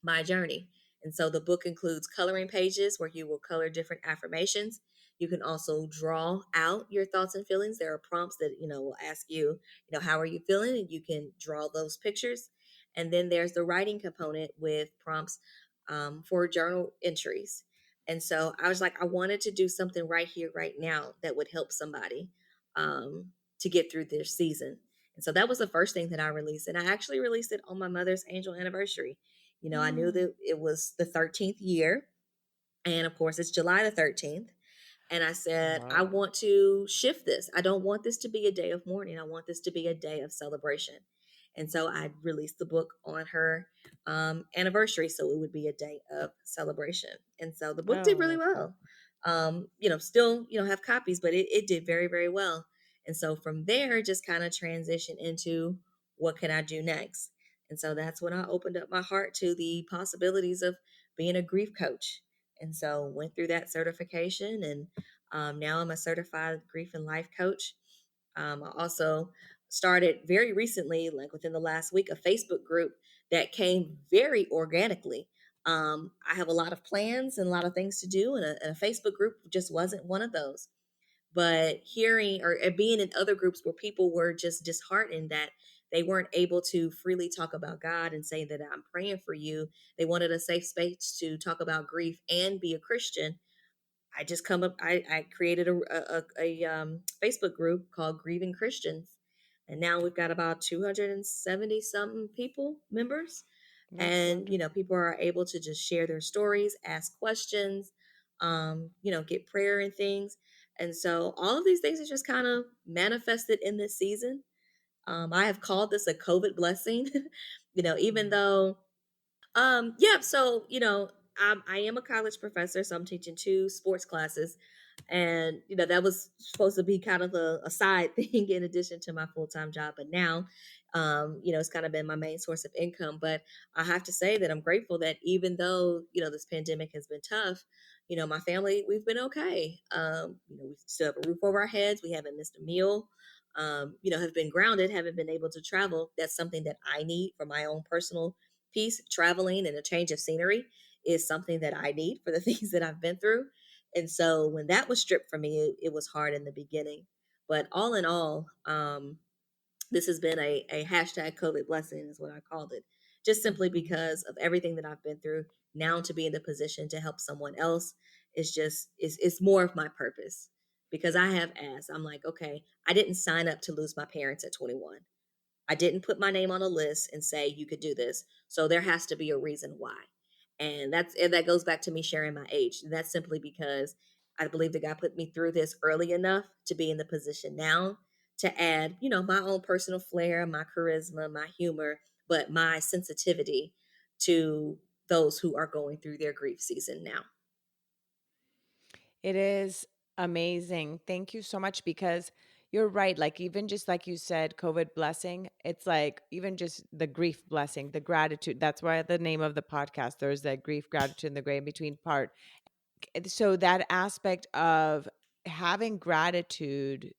my journey. And so the book includes coloring pages where you will color different affirmations. You can also draw out your thoughts and feelings. There are prompts that, will ask you, how are you feeling? And you can draw those pictures. And then there's the writing component with prompts for journal entries. And so I was like, I wanted to do something right here, right now that would help somebody to get through this season. And so that was the first thing that I released. And I actually released it on my mother's angel anniversary. I knew Mm. that it was the 13th year. And of course, it's July the 13th. And I said, I Wow. want to shift this. I don't want this to be a day of mourning. I want this to be a day of celebration. And so I released the book on her anniversary. So it would be a day of celebration. And so the book did Oh, really that's good. well. Still, have copies, but it did very, very well. And so from there, just kind of transition into what can I do next? And so that's when I opened up my heart to the possibilities of being a grief coach. And so went through that certification, and now I'm a certified grief and life coach. I also started very recently, like within the last week, a Facebook group that came very organically. I have a lot of plans and a lot of things to do, and a Facebook group just wasn't one of those. But hearing or being in other groups where people were just disheartened that they weren't able to freely talk about God and say that I'm praying for you, they wanted a safe space to talk about grief and be a Christian. I just come up. I created a Facebook group called Grieving Christians, and now we've got about 270 something people members, That's and wonderful. people are able to just share their stories, ask questions, get prayer and things, and so all of these things are just kind of manifested in this season. I have called this a COVID blessing, even Mm. though yeah, so I am a college professor, so I'm teaching two sports classes, and that was supposed to be kind of a side thing in addition to my full-time job. But now, it's kind of been my main source of income. But I have to say that I'm grateful that even though this pandemic has been tough, my family, we've been okay. We still have a roof over our heads. We haven't missed a meal. Have been grounded, haven't been able to travel. That's something that I need for my own personal peace. Traveling and a change of scenery is something that I need for the things that I've been through. And so when that was stripped from me, it was hard in the beginning. But all in all, this has been a hashtag COVID blessing, is what I called it. Just simply Mhm. because of everything that I've been through. Now to be in the position to help someone else is just it's more of my purpose. Because I have asked, I'm like, okay, I didn't sign up to lose my parents at 21. I didn't put my name on a list and say you could do this. So there has to be a reason why. And that goes back to me sharing my age. And that's simply because I believe that God put me through this early enough to be in the position now to add, my own personal flair, my charisma, my humor, but my sensitivity to those who are going through their grief season now. It is amazing. Thank you so much because you're right. Like, even just like you said, COVID blessing, it's like even just the grief blessing, the gratitude. That's why the name of the podcast, there's that grief, gratitude, and the gray in between part. So, that aspect of having gratitude,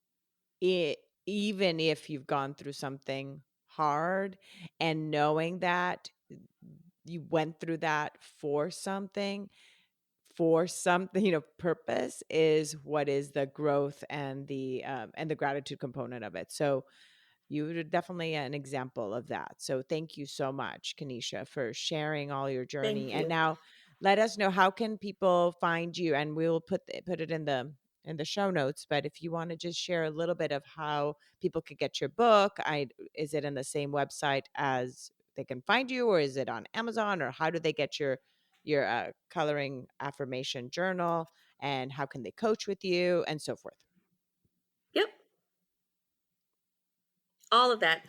it, even if you've gone through something hard and knowing that you went through that for something, purpose is what is the growth and the gratitude component of it. So you're definitely an example of that. So thank you so much, Kenisha, for sharing all your journey. Thank And you. now let us know, how can people find you, and we'll put it in the show notes. But if you want to just share a little bit of how people could get your book, is it in the same website as they can find you, or is it on Amazon, or how do they get your coloring affirmation journal, and how can they coach with you and so forth? Yep. All of that.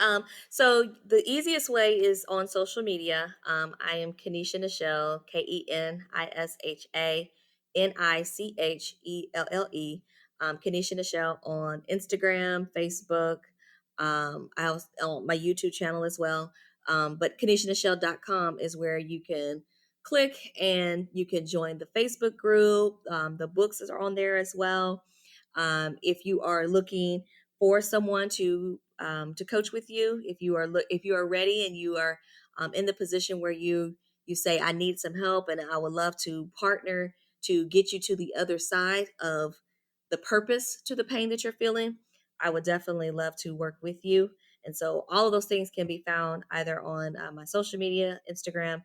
So the easiest way is on social media. I am Kenisha Nichelle, KenishaNichelle. Kenisha Nichelle on Instagram, Facebook. I also on my YouTube channel as well. But KenishaNichelle.com is where you can click and you can join the Facebook group. The books are on there as well. If you are looking for someone to coach with you, if you are ready and you are in the position where you you say, I need some help and I would love to partner to get you to the other side of the purpose to the pain that you're feeling, I would definitely love to work with you. And so all of those things can be found either on my social media, Instagram,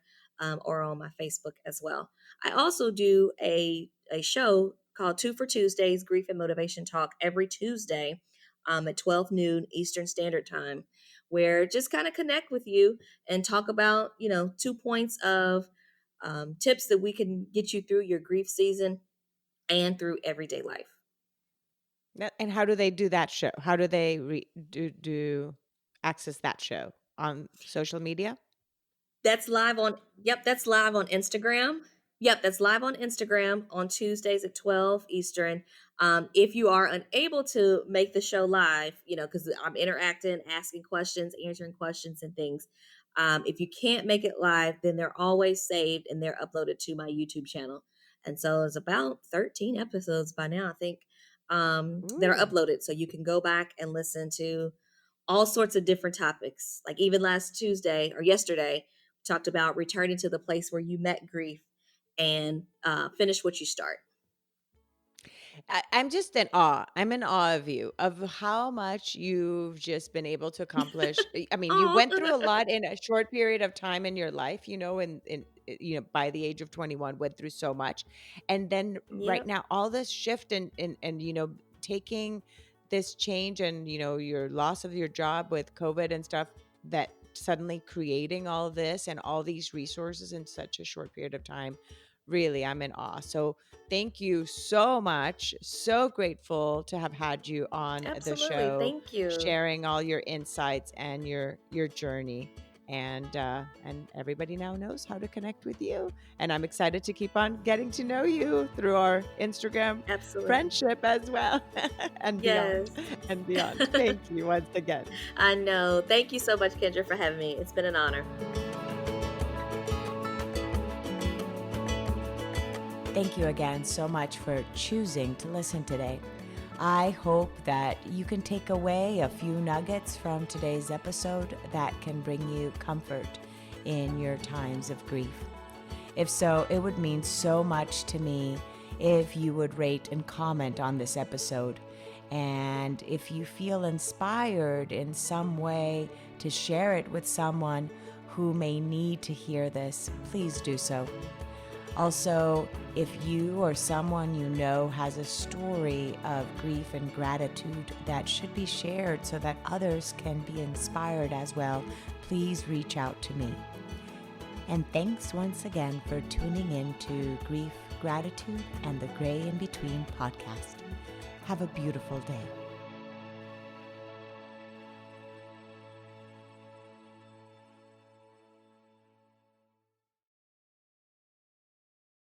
or on my Facebook as well. I also do a show called Two for Tuesdays, Grief and Motivation Talk every Tuesday at 12 noon Eastern Standard Time, where just kind of connect with you and talk about, 2 points of tips that we can get you through your grief season and through everyday life. And how do they do that show? How do they do access that show on social media? That's live on, yep, that's live on Instagram. Yep, that's live on Instagram on Tuesdays at 12 Eastern. If you are unable to make the show live, because I'm interacting, asking questions, answering questions and things. If you can't make it live, then they're always saved and they're uploaded to my YouTube channel. And so it's about 13 episodes by now, I think, that are Ooh. uploaded. So you can go back and listen to all sorts of different topics. Like even last Tuesday or yesterday, we talked about returning to the place where you met grief and finish what you start. I'm just in awe. I'm in awe of you, of how much you've just been able to accomplish. I mean, you Oh, went through a lot in a short period of time in your life, by the age of 21, went through so much. And then right yep, now, all this shift and taking this change and, your loss of your job with COVID and stuff, that suddenly creating all this and all these resources in such a short period of time. Really, I'm in awe. So thank you so much. So grateful to have had you on the absolutely. show, Thank you. sharing all your insights and your journey. And everybody now knows how to connect with you. And I'm excited to keep on getting to know you through our Instagram Absolutely. friendship as well, and beyond, Yes. and beyond. Thank you once again. I know. Thank you so much, Kendra, for having me. It's been an honor. Thank you again so much for choosing to listen today. I hope that you can take away a few nuggets from today's episode that can bring you comfort in your times of grief. If so, it would mean so much to me if you would rate and comment on this episode. And if you feel inspired in some way to share it with someone who may need to hear this, please do so. Also, if you or someone you know has a story of grief and gratitude that should be shared so that others can be inspired as well, please reach out to me. And thanks once again for tuning in to Grief, Gratitude, and the Gray in Between podcast. Have a beautiful day.